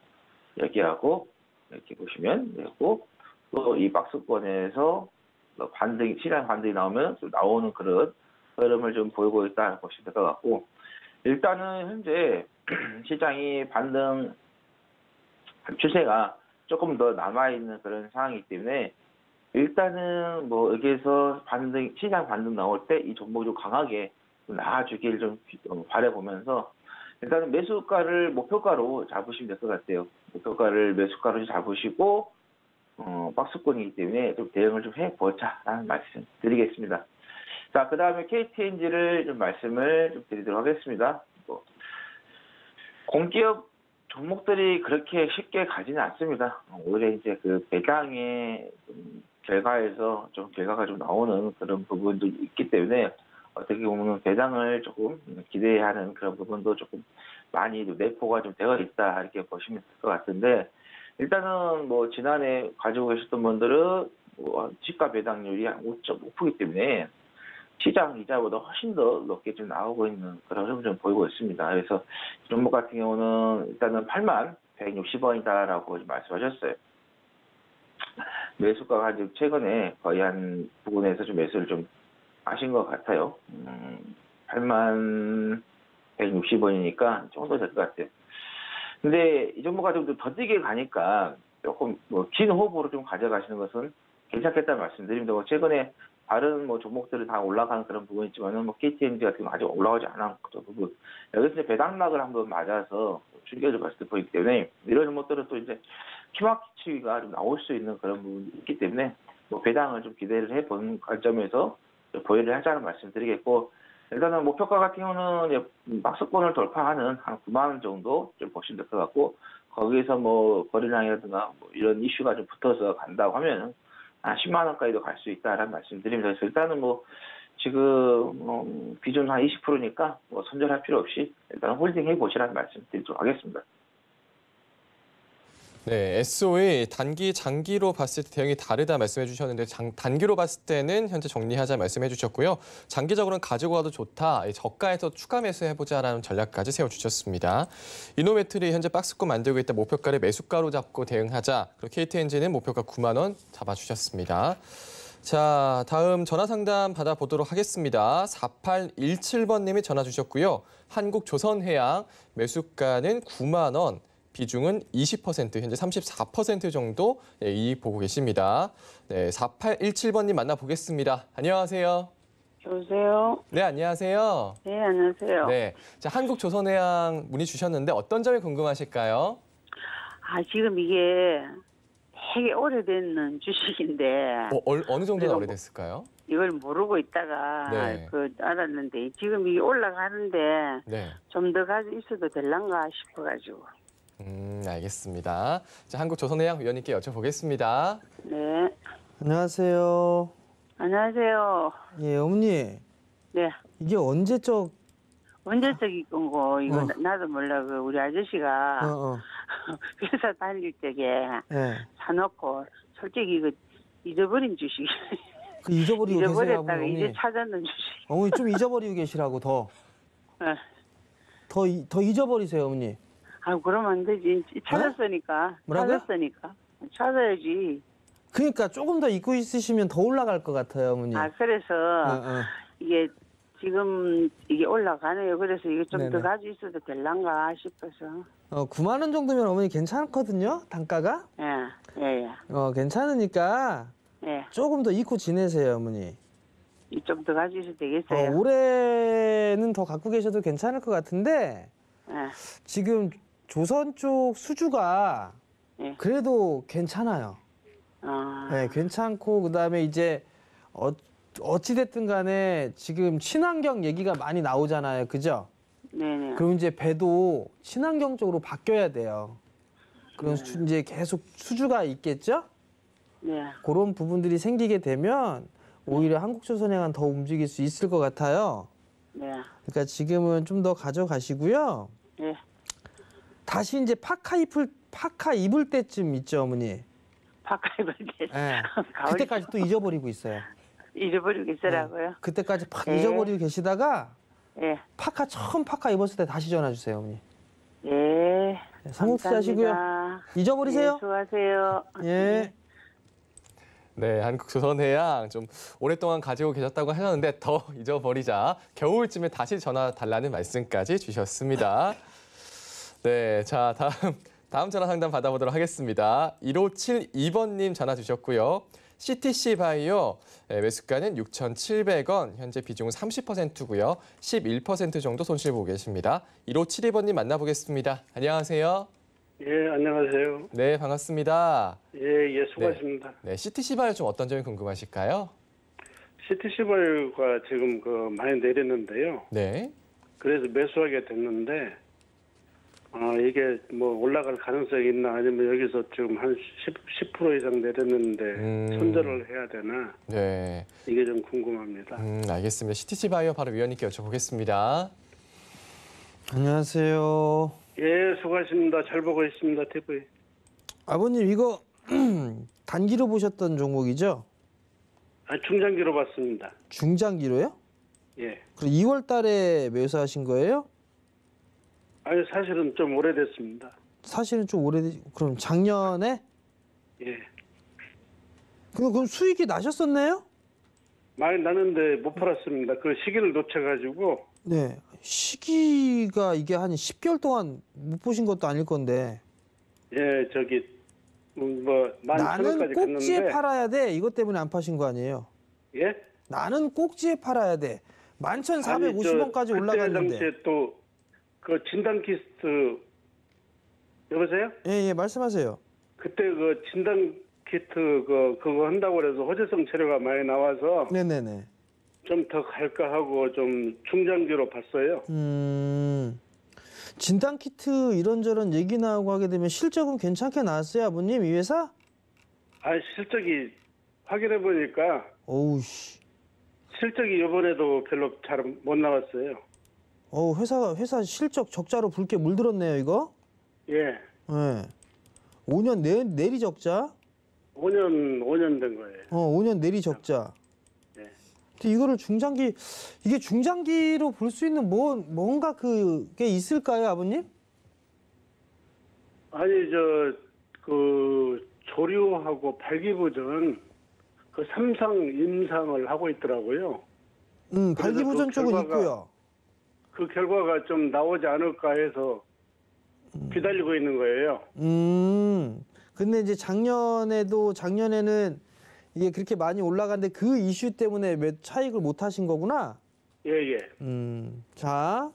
여기하고 이렇게 보시면 되고, 또 이 박스권에서 반등이, 시장 반등이 나오면 좀 나오는 그런 흐름을 좀 보이고 있다 보시면 될 것 같고, 일단은 현재 시장이 반등 추세가 조금 더 남아있는 그런 상황이기 때문에, 일단은 뭐 여기에서 반등, 시장 반등 나올 때 이 종목이 좀 강하게 나와주길 좀 바라보면서, 일단은 매수가를 목표가로 잡으시면 될 것 같아요. 목표가를 매수가로 잡으시고, 박스권이기 때문에 좀 대응을 좀 해보자라는 말씀 드리겠습니다. 자, 그 다음에 KTNG를 좀 말씀을 좀 드리도록 하겠습니다. 공기업 종목들이 그렇게 쉽게 가지는 않습니다. 오히려 이제 그 배당의 결과에서 좀 결과가 좀 나오는 그런 부분도 있기 때문에, 어떻게 보면 배당을 조금 기대하는 그런 부분도 조금 많이 내포가 좀 되어 있다 이렇게 보시면 될 것 같은데, 일단은 뭐 지난해 가지고 계셨던 분들은 뭐 시가 배당률이 한 5.5%이기 때문에 시장 이자보다 훨씬 더 높게 좀 나오고 있는 그런 흐름을 좀 보이고 있습니다. 그래서 종목 같은 경우는 일단은 81,160원이다라고 말씀하셨어요. 매수가가 지금 최근에 거의 한 부분에서 좀 매수를 좀 하신 것 같아요. 81,160원이니까 조금 더 될 것 같아요. 근데 이 종목가 좀 더 뛰게 가니까 조금 뭐 긴 호흡으로 좀 가져가시는 것은 괜찮겠다는 말씀드립니다. 뭐 최근에 다른 뭐 종목들은 다 올라가는 그런 부분이 있지만은 뭐 KTNG 같은 건 아직 올라오지 않은 그 부분. 여기서 이제 배당락을 한번 맞아서 충격을 봤을 때 보이기 때문에, 이런 종목들은 또 이제 키마키치가 좀 나올 수 있는 그런 부분이 있기 때문에 뭐 배당을 좀 기대를 해보는 관점에서 보유를 하자는 말씀드리겠고, 일단은 목표가 같은 경우는 박스권을 돌파하는 한 9만 원 정도 좀 보시면 될 것 같고, 거기에서 뭐 거래량이라든가 뭐 이런 이슈가 좀 붙어서 간다고 하면은 한 10만 원까지도 갈 수 있다라는 말씀드립니다. 그래서 일단은 뭐 지금 비중 한 20%니까 뭐 손절할 필요 없이 일단 홀딩 해보시라는 말씀드리도록 하겠습니다. 네, SO의 단기, 장기로 봤을 때 대응이 다르다 말씀해 주셨는데, 단기로 봤을 때는 현재 정리하자 말씀해 주셨고요. 장기적으로는 가지고 가도 좋다, 저가에서 추가 매수해보자라는 전략까지 세워주셨습니다. 이노메틀이 현재 박스권 만들고 있다, 목표가를 매수가로 잡고 대응하자. 그리고 KTNG는 목표가 9만 원 잡아주셨습니다. 자, 다음 전화 상담 받아보도록 하겠습니다. 4817번님이 전화 주셨고요. 한국조선해양 매수가는 9만 원. 비중은 20%, 현재 34% 정도 이익 보고 계십니다. 네, 4817번님 만나보겠습니다. 안녕하세요. 여보세요? 네, 안녕하세요. 네, 안녕하세요. 네, 자, 한국조선해양 문의 주셨는데 어떤 점이 궁금하실까요? 지금 이게 되게 오래된 주식인데. 어느 정도나 오래됐을까요? 이걸 모르고 있다가 네. 알았는데, 지금 이게 올라가는데 네. 좀 더 가지고 있어도 될란가 싶어가지고. 알겠습니다. 자, 한국조선해양 위원님께 여쭤보겠습니다. 네. 안녕하세요. 안녕하세요. 예, 어머니. 네. 이게 언제적? 언제적인 건고, 이거 나도 몰라. 우리 아저씨가 회사 다닐 적에 사놓고, 솔직히 이거 잊어버린 주식. 그 잊어버리고 계시라고, 잊어버렸다가 어머니. 이제 찾았는 주식. 어머니 좀 잊어버리고 계시라고, 더. 네. 더 잊어버리세요, 어머니. 그러면 안 되지. 찾았으니까. 뭐라고요? 찾았으니까. 찾아야지. 그러니까 조금 더 잊고 있으시면 더 올라갈 것 같아요, 어머니. 그래서 이게 지금 이게 올라가네요. 그래서 이게 좀 더 가지고 있어도 될란가 싶어서. 9만 원 정도면 어머니 괜찮거든요, 단가가. 예. 괜찮으니까 조금 더 잊고 지내세요, 어머니. 좀 더 가지고 있어도 되겠어요? 올해는 더 갖고 계셔도 괜찮을 것 같은데 지금 조선 쪽 수주가 그래도 괜찮아요. 네, 괜찮고 그다음에 이제 어찌됐든 간에 지금 친환경 얘기가 많이 나오잖아요. 그죠? 네네. 그럼 이제 배도 친환경 쪽으로 바뀌어야 돼요. 그럼 이제 계속 수주가 있겠죠? 네. 그런 부분들이 생기게 되면 오히려 한국조선해양은 더 움직일 수 있을 것 같아요. 네. 그러니까 지금은 좀 더 가져가시고요. 네. 다시 이제 파카이플 파카 입을 때쯤 있죠, 어머니. 파카 입을 때. 네. 그때까지 또 잊어버리고 있어요. 잊어버리고 있으라고요? 네. 그때까지 팍 예. 잊어버리고 계시다가 예. 처음 파카 입었을 때 다시 전화 주세요, 어머니. 예. 네, 성공 투자하시고요. 잊어버리세요. 예, 수고하세요. 예. 네, 한국조선해양 좀 오랫동안 가지고 계셨다고 하셨는데 더 잊어버리자 겨울쯤에 다시 전화 달라는 말씀까지 주셨습니다. 네, 자 다음 전화 상담 받아보도록 하겠습니다. 1572번님 전화 주셨고요. CTC 바이오 매수가는 6,700원, 현재 비중은 30%고요. 11% 정도 손실 보고 계십니다. 1572번님 만나보겠습니다. 안녕하세요. 예, 안녕하세요. 네, 반갑습니다. 예, 수고하십니다. 네, CTC 바이오 좀 어떤 점이 궁금하실까요? CTC 바이오가 지금 많이 내렸는데요. 네. 그래서 매수하게 됐는데, 이게 뭐 올라갈 가능성이 있나, 아니면 여기서 지금 한 10% 이상 내렸는데 손절을 해야 되나? 네. 이게 좀 궁금합니다. 알겠습니다. CTC 바이오 바로 위원님께 여쭤보겠습니다. 안녕하세요. 예, 수고하십니다. 잘 보고 있습니다, TV. 아버님 이거 단기로 보셨던 종목이죠? 중장기로 봤습니다. 중장기로요? 예. 그럼 2월 달에 매수하신 거예요? 아니, 사실은 좀 오래됐습니다. 사실은 좀 그럼 작년에? 예. 그럼 수익이 나셨었네요? 많이 나는데 못 팔았습니다. 그 시기를 놓쳐가지고. 네. 시기가 이게 한 10개월 동안 못 보신 것도 아닐 건데. 예, 나는 꼭지에 팔아야 돼. 이것 때문에 안 파신 거 아니에요? 예? 나는 꼭지에 팔아야 돼. 11,450원까지 올라갔는데. 그때 당시에 또 그 진단 키트 여보세요? 예, 말씀하세요. 그때 그 진단 키트 그거 한다고 그래서 호재성 재료가 많이 나와서 네네네. 좀 더 갈까 하고 좀 중장기로 봤어요. 진단 키트 이런저런 얘기 나오고 하게 되면 실적은 괜찮게 나왔어요, 아버님, 이 회사? 실적이 확인해 보니까 어우씨. 실적이 이번에도 별로 잘 못 나왔어요. 회사 실적 적자로 붉게 물들었네요, 이거? 예. 네. 5년 내리 적자? 5년 된 거예요. 5년 내리 적자. 예. 근데 이거를 이게 중장기로 볼 수 있는 뭔가 그게 있을까요, 아버님? 아니, 조류하고 발기부전 삼상 임상을 하고 있더라고요. 발기부전 쪽은 있고요. 그 결과가 좀 나오지 않을까 해서 기다리고 있는 거예요. 근데 이제 작년에는 이게 그렇게 많이 올라갔는데 그 이슈 때문에 차익을 못 하신 거구나? 예. 자,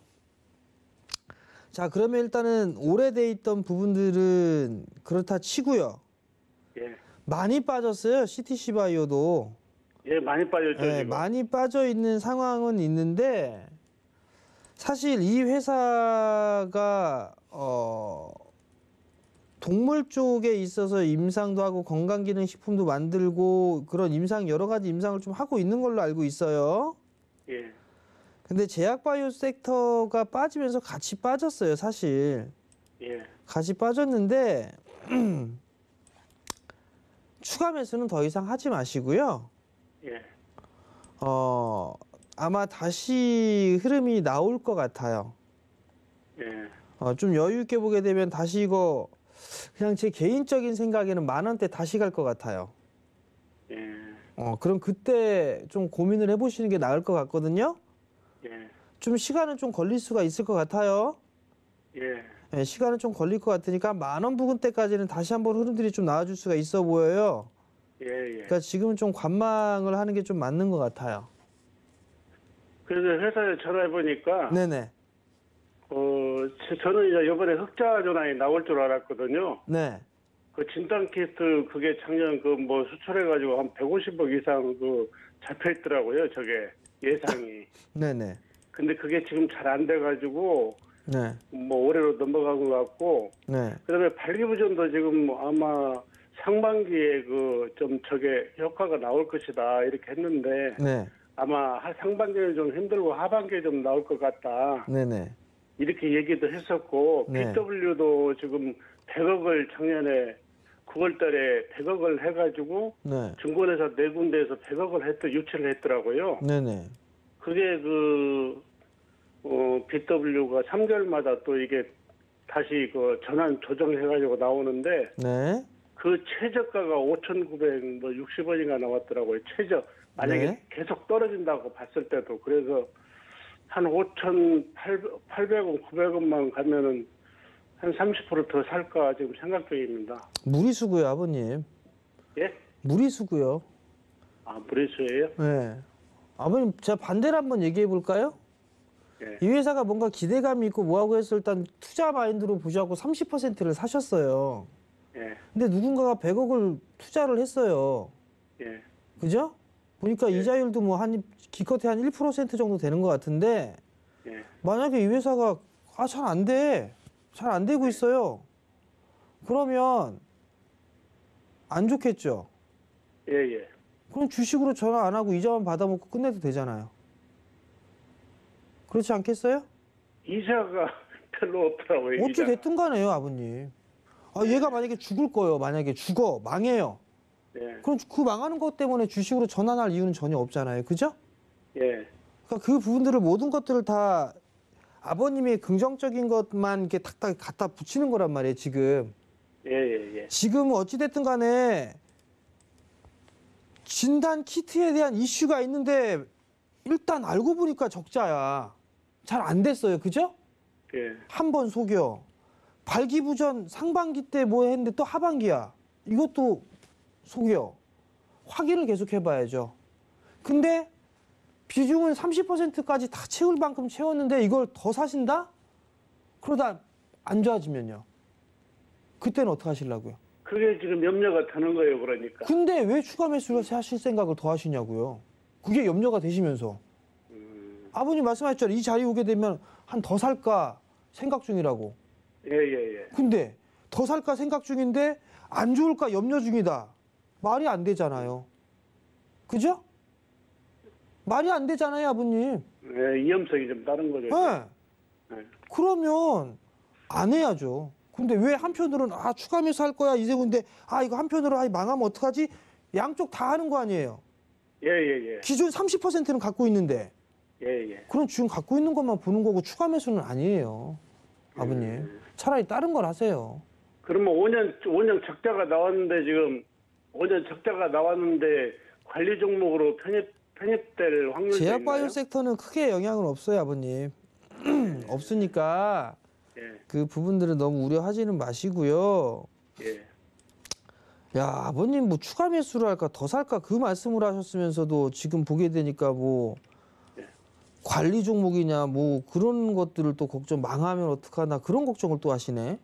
그러면 일단은 오래돼 있던 부분들은 그렇다 치고요. 예. 많이 빠졌어요, CTC 바이오도. 예, 많이 빠졌죠, 네, 지금. 많이 빠져 있는 상황은 있는데 사실 이 회사가 동물 쪽에 있어서 임상도 하고 건강기능식품도 만들고 그런 여러 가지 임상을 좀 하고 있는 걸로 알고 있어요. 예. 근데 제약바이오 섹터가 빠지면서 같이 빠졌어요, 사실. 예. 같이 빠졌는데 추가 매수는 더 이상 하지 마시고요. 예. 아마 다시 흐름이 나올 것 같아요. 예. 좀 여유 있게 보게 되면 다시 이거 그냥 제 개인적인 생각에는 10,000원대 다시 갈 것 같아요. 예. 그럼 그때 좀 고민을 해보시는 게 나을 것 같거든요. 예. 좀 시간은 좀 걸릴 수가 있을 것 같아요. 예. 네, 시간은 좀 걸릴 것 같으니까 10,000원 부근대까지는 다시 한번 흐름들이 좀 나와줄 수가 있어 보여요. 예. 그러니까 지금은 좀 관망을 하는 게 좀 맞는 것 같아요. 그래서 회사에 전화해 보니까 네네. 저는 이제 이번에 흑자 전환이 나올 줄 알았거든요. 네. 그 진단 키트 그게 작년 수출해가지고 한 150억 이상 잡혀 있더라고요. 저게 예상이. 네네. 근데 그게 지금 잘 안 돼가지고 네. 올해로 넘어간 것 같고. 네. 그다음에 발기부전도 지금 아마 상반기에 저게 효과가 나올 것이다 이렇게 했는데. 네. 아마 상반기는 좀 힘들고 하반기에 좀 나올 것 같다. 네네. 이렇게 얘기도 했었고 네. BW도 지금 100억을 작년에 9월달에 100억을 해가지고 네. 증권회사 4군데에서 100억을 유치를 했더라고요. 네네. 그게 BW가 3개월마다 또 이게 다시 전환 조정해가지고 나오는데 네. 그 최저가가 5,960원인가 나왔더라고요. 만약에 네. 계속 떨어진다고 봤을 때도. 그래서 한 5,800원, 900원만 가면은 한 30% 더 살까 지금 생각 중입니다. 무리수고요, 아버님. 예? 무리수고요. 아, 무리수예요? 네. 아버님, 제가 반대로 한번 얘기해 볼까요? 예. 이 회사가 뭔가 기대감이 있고 뭐하고 해서 일단 투자 마인드로 보자고 30%를 사셨어요. 예. 근데 누군가가 100억을 투자를 했어요. 예. 그죠? 보니까 이자율도 뭐 기껏해 한 1% 정도 되는 것 같은데 예. 만약에 이 회사가 잘 안 돼. 잘 안 되고 있어요. 그러면 안 좋겠죠? 예, 예. 그럼 주식으로 전화 안 하고 이자만 받아먹고 끝내도 되잖아요. 그렇지 않겠어요? 이자가 별로 없더라고요. 어찌 됐든 간에요, 아버님. 얘가 만약에 죽을 거예요. 만약에 죽어. 망해요. 예. 그럼 그 망하는 것 때문에 주식으로 전환할 이유는 전혀 없잖아요. 그죠? 예. 그러니까 그 부분들을 모든 것들을 다 아버님의 긍정적인 것만 이렇게 탁탁 갖다 붙이는 거란 말이에요, 지금. 예, 예, 예. 지금 어찌됐든 간에 진단 키트에 대한 이슈가 있는데 일단 알고 보니까 적자야. 잘 안 됐어요. 그죠? 예. 한 번 속여. 발기부전 상반기 때 뭐 했는데 또 하반기야. 이것도 속여. 확인을 계속 해봐야죠. 근데 비중은 30%까지 다 채울 만큼 채웠는데 이걸 더 사신다? 그러다 안 좋아지면요. 그때는 어떻게 하시려고요? 그게 지금 염려가 되는 거예요, 그러니까. 근데 왜 추가 매수를 하실 생각을 더 하시냐고요? 그게 염려가 되시면서. 아버님 말씀하셨잖아요. 이 자리 오게 되면 한 더 살까 생각 중이라고. 예, 예, 예. 근데 더 살까 생각 중인데 안 좋을까 염려 중이다. 말이 안 되잖아요. 그죠? 말이 안 되잖아요, 아버님. 예, 위험성이 좀 다른 거죠. 네. 네. 그러면 안 해야죠. 근데 왜 한편으로는 추가 매수할 거야 이세군데 이거 한편으로 망하면 어떡하지? 양쪽 다 하는 거 아니에요. 예, 예, 예. 기존 30%는 갖고 있는데. 예, 예. 그럼 지금 갖고 있는 것만 보는 거고 추가 매수는 아니에요. 아버님. 차라리 다른 걸 하세요. 그러면 5년 적자가 나왔는데 지금 5년 적자가 나왔는데 관리 종목으로 편입될 확률이 있나요? 제약바이오 섹터는 크게 영향은 없어요, 아버님. 없으니까 예. 그 부분들은 너무 우려하지는 마시고요. 예. 야, 아버님 뭐 추가 매수를 할까 더 살까 그 말씀을 하셨으면서도 지금 보게 되니까 뭐 관리 종목이냐 뭐 그런 것들을 또 걱정 망하면 어떡하나 그런 걱정을 또 하시네.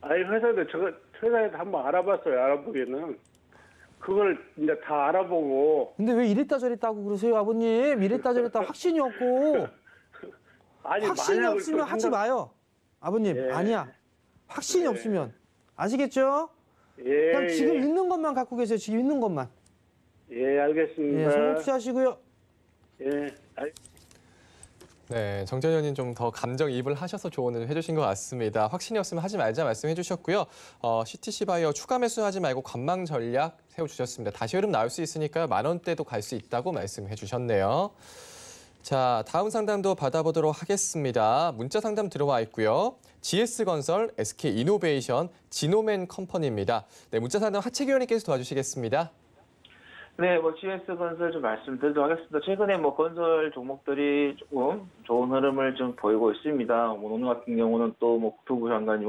아니 회사에서 한번 알아봤어요. 알아보기는 그걸 이제 다 알아보고. 근데 왜 이랬다 저랬다 하고 그러세요, 아버님? 이랬다 저랬다 확신이 없고. 아니, 확신이 없으면 하지 마요. 아버님, 예. 아니야. 확신이 없으면. 아시겠죠? 예, 그냥 지금 예. 있는 것만 갖고 계세요. 지금 있는 것만. 예, 알겠습니다. 예, 성공 투자하시고요. 예. 네, 정전 의원님 좀 더 감정이입을 하셔서 조언을 해주신 것 같습니다. 확신이 없으면 하지 말자 말씀해 주셨고요. CTC 바이오 추가 매수하지 말고 관망 전략 세워주셨습니다. 다시 흐름 나올 수 있으니까 10,000원대도 갈 수 있다고 말씀해 주셨네요. 자, 다음 상담도 받아보도록 하겠습니다. 문자 상담 들어와 있고요. GS건설, SK이노베이션, 지노맨 컴퍼니입니다. 네, 문자 상담 하채기 의원님께서 도와주시겠습니다. 네, GS건설 좀 말씀드리도록 하겠습니다. 최근에 건설 종목들이 조금 좋은 흐름을 좀 보이고 있습니다. 오늘 같은 경우는 또 국토부 장관이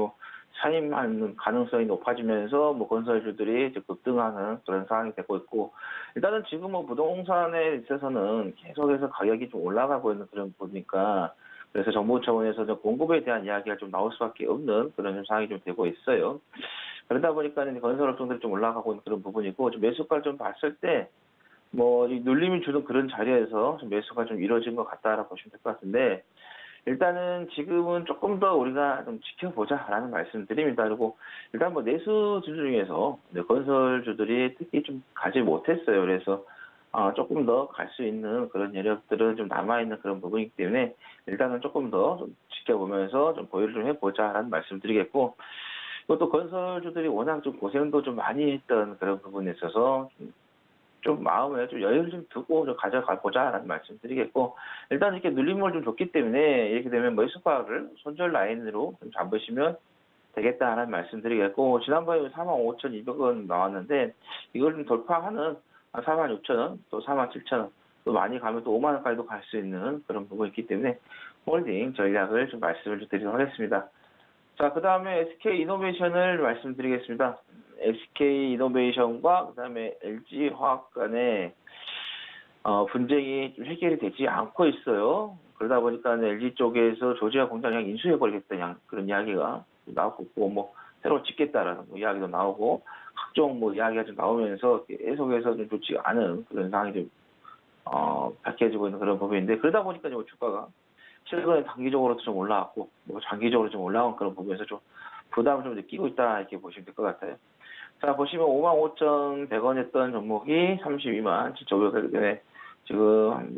사임하는 가능성이 높아지면서 건설주들이 이제 급등하는 그런 상황이 되고 있고, 일단은 지금 부동산에 있어서는 계속해서 가격이 좀 올라가고 있는 그런 부분이니까, 그래서 정부 차원에서 공급에 대한 이야기가 좀 나올 수밖에 없는 그런 상황이 좀 되고 있어요. 그러다 보니까 건설 업종들이 좀 올라가고 있는 그런 부분이고, 좀 매수가를 좀 봤을 때, 이 눌림이 주는 그런 자리에서 좀 매수가 좀 이루어진 것 같다라고 보시면 될 것 같은데, 일단은 지금은 조금 더 우리가 좀 지켜보자라는 말씀드립니다. 그리고 일단 내수주 중에서 건설주들이 특히 좀 가지 못했어요. 그래서 조금 더 갈 수 있는 그런 여력들은 좀 남아있는 그런 부분이기 때문에 일단은 조금 더 좀 지켜보면서 좀 보유를 좀 해보자라는 말씀을 드리겠고, 이것도 건설주들이 워낙 좀 고생도 좀 많이 했던 그런 부분에 있어서 좀 마음에 좀 여유를 좀 두고 좀 가져가 보자라는 말씀 드리겠고, 일단 이렇게 눌림을 좀 줬기 때문에 이렇게 되면 매수가를 손절 라인으로 좀 잡으시면 되겠다라는 말씀 드리겠고, 지난번에 45,200원 나왔는데 이걸 좀 돌파하는 46,000원, 또 47,000원, 또 많이 가면 또 5만 원까지도 갈 수 있는 그런 부분이 있기 때문에 홀딩 전략을 좀 말씀을 드리도록 하겠습니다. 자, 그 다음에 SK이노베이션을 말씀드리겠습니다. SK이노베이션과 그 다음에 LG화학 간의 분쟁이 좀 해결이 되지 않고 있어요. 그러다 보니까 LG 쪽에서 조지아 공장을 인수해버리겠다는 그런 이야기가 나오고 있고, 뭐 새로 짓겠다라는 이야기도 나오고, 각종 뭐 이야기가 좀 나오면서 계속해서 좀 좋지 않은 그런 상황이 좀 밝혀지고 있는 그런 부분인데, 그러다 보니까 주가가 최근에 단기적으로도 좀 올라왔고, 뭐 장기적으로 좀 올라온 그런 부분에서 좀 부담을 좀 느끼고 있다, 이렇게 보시면 될 것 같아요. 자, 보시면 55,100원 했던 종목이 327,500원에 지금 한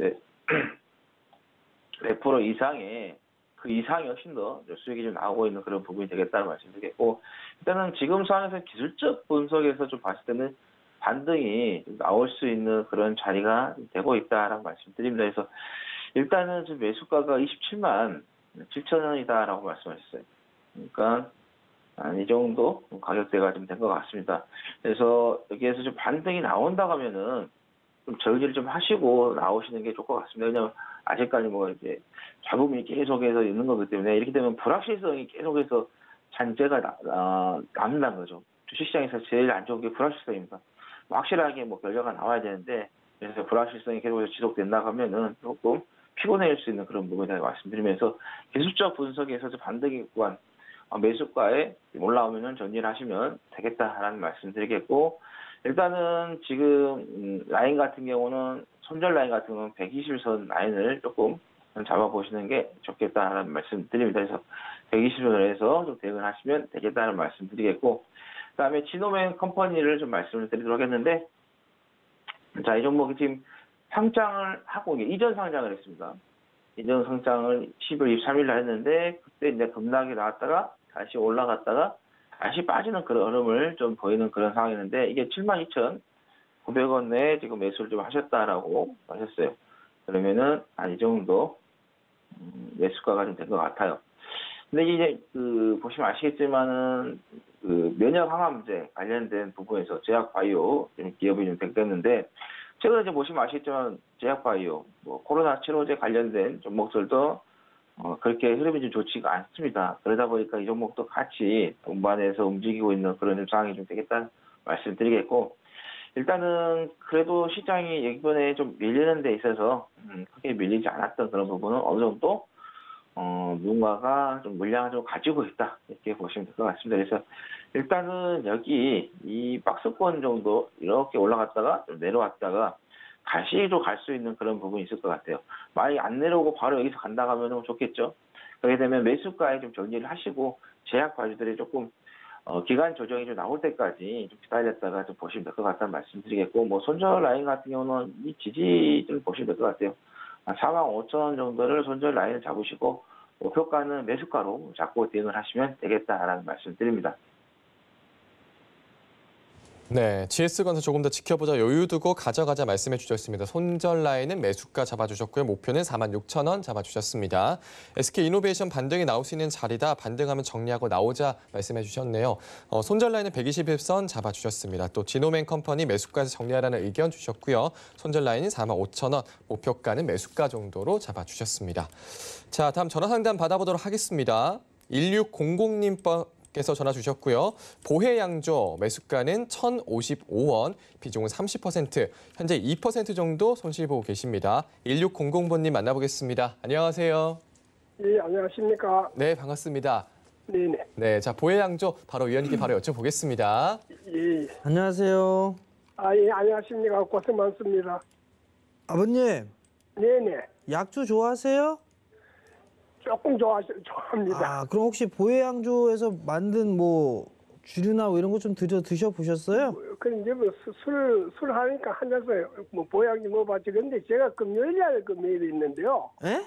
100% 이상의 그 이상이 훨씬 더 수익이 좀 나오고 있는 그런 부분이 되겠다는 말씀드리겠고, 일단은 지금 상황에서 기술적 분석에서 좀 봤을 때는 반등이 나올 수 있는 그런 자리가 되고 있다라고 말씀드립니다. 그래서 일단은 지금 매수가가 27만 7천원이다라고 말씀하셨어요. 그러니까 이 정도 가격대가 좀 된 것 같습니다. 그래서 여기에서 좀 반등이 나온다고 하면은 좀 정리를 좀 하시고 나오시는 게 좋을 것 같습니다. 왜냐하면 아직까지 뭐 이제 잡음이 계속해서 있는 거기 때문에 이렇게 되면 불확실성이 계속해서 잔재가 남는다는 거죠. 주식시장에서 제일 안 좋은 게 불확실성입니다. 확실하게 뭐 결과가 나와야 되는데, 그래서 불확실성이 계속해서 지속된다고 하면은 조금 피곤해질 수 있는 그런 부분에 대해 말씀드리면서, 기술적 분석에서 반등이 구간 매수가에 올라오면은 정리를 하시면 되겠다라는 말씀 드리겠고, 일단은 지금 라인 같은 경우는 손절 라인 같은 경우는 120선 라인을 조금 잡아보시는 게 좋겠다라는 말씀 드립니다. 그래서 120선에서 좀 대응을 하시면 되겠다는 말씀 드리겠고, 그 다음에 지노맨 컴퍼니를 좀 말씀을 드리도록 했는데, 자, 이 종목이 지금 상장을 하고 이전 상장을 했습니다. 이전 상장을 10월 23일 날 했는데, 그때 이제 급락이 나왔다가 다시 올라갔다가 다시 빠지는 그런 흐름을 좀 보이는 그런 상황이었는데, 이게 72,900원 내에 지금 매수를 좀 하셨다라고 하셨어요. 그러면은 이 정도 매수가가 좀 된 것 같아요. 근데 이제 보시면 아시겠지만은 면역 항암제 관련된 부분에서 제약바이오 기업이 좀 됐는데, 최근에 이제 보시면 아시겠지만 제약바이오, 뭐 코로나 치료제 관련된 종목들도 그렇게 흐름이 좀 좋지가 않습니다. 그러다 보니까 이 종목도 같이 동반해서 움직이고 있는 그런 상황이 좀 되겠다는 말씀드리겠고, 일단은 그래도 시장이 이번에 좀 밀리는 데 있어서 크게 밀리지 않았던 그런 부분은 어느 정도 누군가가 좀 물량을 좀 가지고 있다, 이렇게 보시면 될 것 같습니다. 그래서 일단은 여기 이 박스권 정도 이렇게 올라갔다가 좀 내려왔다가 다시 좀 갈 수 있는 그런 부분이 있을 것 같아요. 만약에 안 내려오고 바로 여기서 간다 하면 좋겠죠. 그렇게 되면 매수가에 좀 정리를 하시고, 제약 바주들이 조금 기간 조정이 좀 나올 때까지 좀 기다렸다가 좀 보시면 될 것 같다는 말씀드리겠고, 뭐 손절 라인 같은 경우는 이 지지 좀 보시면 될 것 같아요. 45,000원 정도를 손절 라인을 잡으시고, 목표가는 매수가로 잡고 대응을 하시면 되겠다라는 말씀드립니다. 네, GS건설 조금 더 지켜보자, 여유 두고 가져가자 말씀해 주셨습니다. 손절 라인은 매수가 잡아주셨고요. 목표는 46,000원 잡아주셨습니다. SK이노베이션 반등이 나올 수 있는 자리다. 반등하면 정리하고 나오자 말씀해 주셨네요. 손절 라인은 121선 잡아주셨습니다. 또 지노맨 컴퍼니 매수가에서 정리하라는 의견 주셨고요. 손절 라인은 45,000원, 목표가는 매수가 정도로 잡아주셨습니다. 자, 다음 전화 상담 받아보도록 하겠습니다. 1600님께서 전화 주셨고요. 보혜양조 매수가는 1,055원, 비중은 30%, 현재 2% 정도 손실 보고 계십니다. 1600번님 만나보겠습니다. 안녕하세요. 네, 안녕하십니까. 네, 반갑습니다. 네네. 네, 자, 보혜양조 바로 위원님께 바로 여쭤보겠습니다. 예. 안녕하세요. 예, 안녕하십니까. 고생 많습니다. 아버님. 네네. 약주 좋아하세요? 조금 좋아합니다. 그럼 혹시 보혜양조에서 만든 뭐 주류나 뭐 이런 거 좀 드셔보셨어요? 그럼 이제 술 하니까 한잔서 뭐 보약이 뭐 봤지. 근데 제가 금요일 날 그 매일이 있는데요. 예?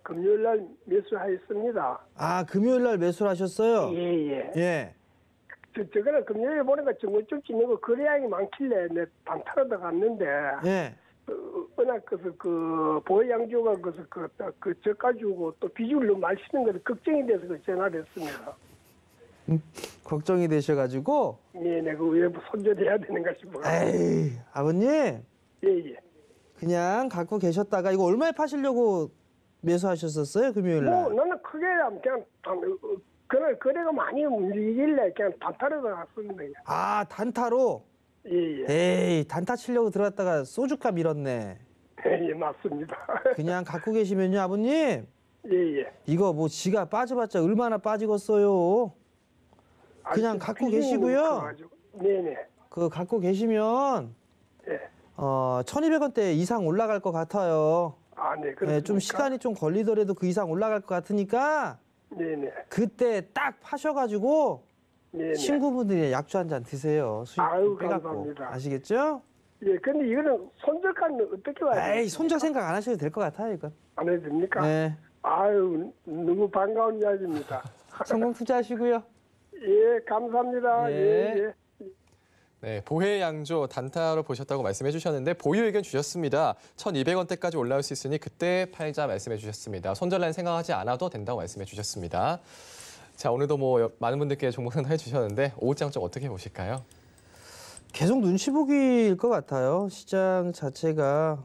금요일 날 매수하였습니다. 아, 금요일 날 매수를 하셨어요? 예. 예. 저거는 금요일에 보니까 정말 좀 찌는 거래량이 많길래 내 단타로 갔는데. 예. 워낙 그 보양주가 그 저가지고 또 비중을 너무 많이 쓰는 거를 걱정이 돼서 전화를 했습니다. 걱정이 되셔가지고? 네, 왜 손절해야 되는가 싶어요. 에이, 아버님. 예. 그냥 갖고 계셨다가 이거 얼마에 파시려고 매수하셨었어요, 금요일 날? 나는 크게 그냥 그날 거래가 많이 움직이길래 그냥 단타로 갔습니다. 아, 단타로? 예. 에이, 단타 치려고 들어갔다가 소주값 밀었네. 예, 맞습니다. 그냥 갖고 계시면요, 아버님. 예. 이거 뭐 지가 빠져봤자 얼마나 빠지겠어요. 그냥 갖고 계시고요. 네네. 그 갖고 계시면 1,200원대 이상 올라갈 것 같아요. 아, 네. 네, 좀 시간이 좀 걸리더라도 그 이상 올라갈 것 같으니까 네네. 그때 딱 파셔가지고 네네. 친구분들이 약주 한 잔 드세요. 수익 빼갖고. 감사합니다. 아시겠죠? 예, 근데 이거는 손절까지는 어떻게 와야 돼요? 에이, 손절 생각 안 하셔도 될 것 같아요, 이건. 안 해도 됩니까? 네. 아유, 너무 반가운 이야기입니다. 성공 투자하시고요. 예, 감사합니다. 예. 네, 보혜 양조 단타로 보셨다고 말씀해 주셨는데 보유 의견 주셨습니다. 1,200원대까지 올라올 수 있으니 그때 팔자 말씀해 주셨습니다. 손절난 생각하지 않아도 된다고 말씀해 주셨습니다. 자, 오늘도 뭐 많은 분들께 종목 상담해 주셨는데 오후장 좀 어떻게 보실까요? 계속 눈치 보기일 것 같아요. 시장 자체가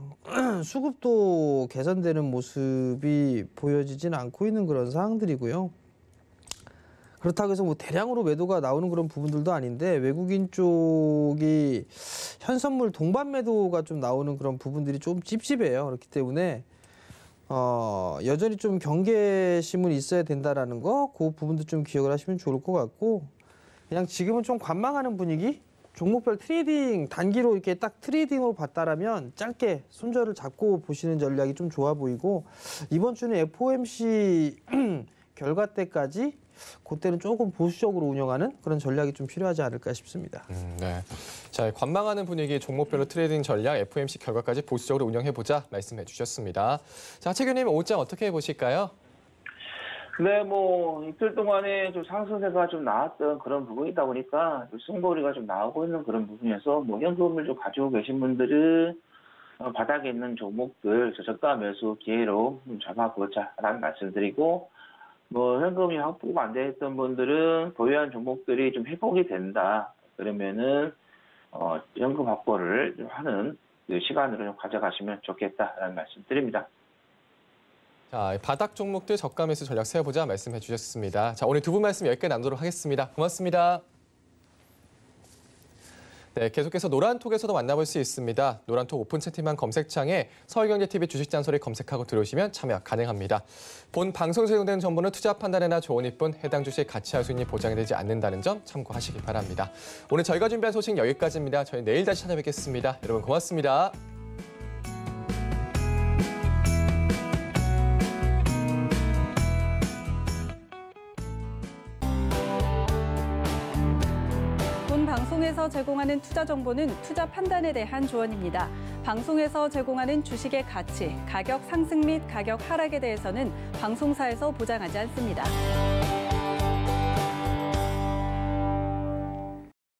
수급도 개선되는 모습이 보여지진 않고 있는 그런 상황들이고요. 그렇다고 해서 뭐 대량으로 매도가 나오는 그런 부분들도 아닌데 외국인 쪽이 현선물 동반 매도가 좀 나오는 그런 부분들이 좀 찝찝해요. 그렇기 때문에 여전히 좀 경계심은 있어야 된다라는 거, 그 부분도 좀 기억을 하시면 좋을 것 같고, 그냥 지금은 좀 관망하는 분위기? 종목별 트레이딩, 단기로 이렇게 딱 트레이딩으로 봤다라면 짧게 손절을 잡고 보시는 전략이 좀 좋아 보이고, 이번 주는 FOMC 결과 때까지 그때는 조금 보수적으로 운영하는 그런 전략이 좀 필요하지 않을까 싶습니다. 네. 자, 관망하는 분위기, 종목별로 트레이딩 전략, FOMC 결과까지 보수적으로 운영해보자 말씀해 주셨습니다. 자, 하채규님 오후장 어떻게 보실까요? 네, 뭐 이틀 동안에 좀 상승세가 좀 나왔던 그런 부분이다 보니까 좀 승부리가 좀 나오고 있는 그런 부분에서 뭐 현금을 좀 가지고 계신 분들은 바닥에 있는 종목들 저저가 매수 기회로 좀 잡아보자라는 말씀드리고, 뭐 현금이 확보가 안 됐던 분들은 보유한 종목들이 좀 회복이 된다 그러면은 현금 확보를 좀 하는 그 시간으로 좀 가져가시면 좋겠다라는 말씀드립니다. 자, 바닥 종목들 저가 매수 전략 세워보자 말씀해 주셨습니다. 자, 오늘 두 분 말씀 여기까지 나누도록 하겠습니다. 고맙습니다. 네, 계속해서 노란톡에서도 만나볼 수 있습니다. 노란톡 오픈 채팅방 검색창에 서울경제TV 주식잔소리 검색하고 들어오시면 참여 가능합니다. 본 방송 제공된 정보는 투자 판단에나 조언일 뿐 해당 주식 가치와 수익이 보장이 되지 않는다는 점 참고하시기 바랍니다. 오늘 저희가 준비한 소식 여기까지입니다. 저희 내일 다시 찾아뵙겠습니다. 여러분 고맙습니다. 방송에서 제공하는 투자 정보는 투자 판단에 대한 조언입니다. 방송에서 제공하는 주식의 가치, 가격 상승 및 가격 하락에 대해서는 방송사에서 보장하지 않습니다.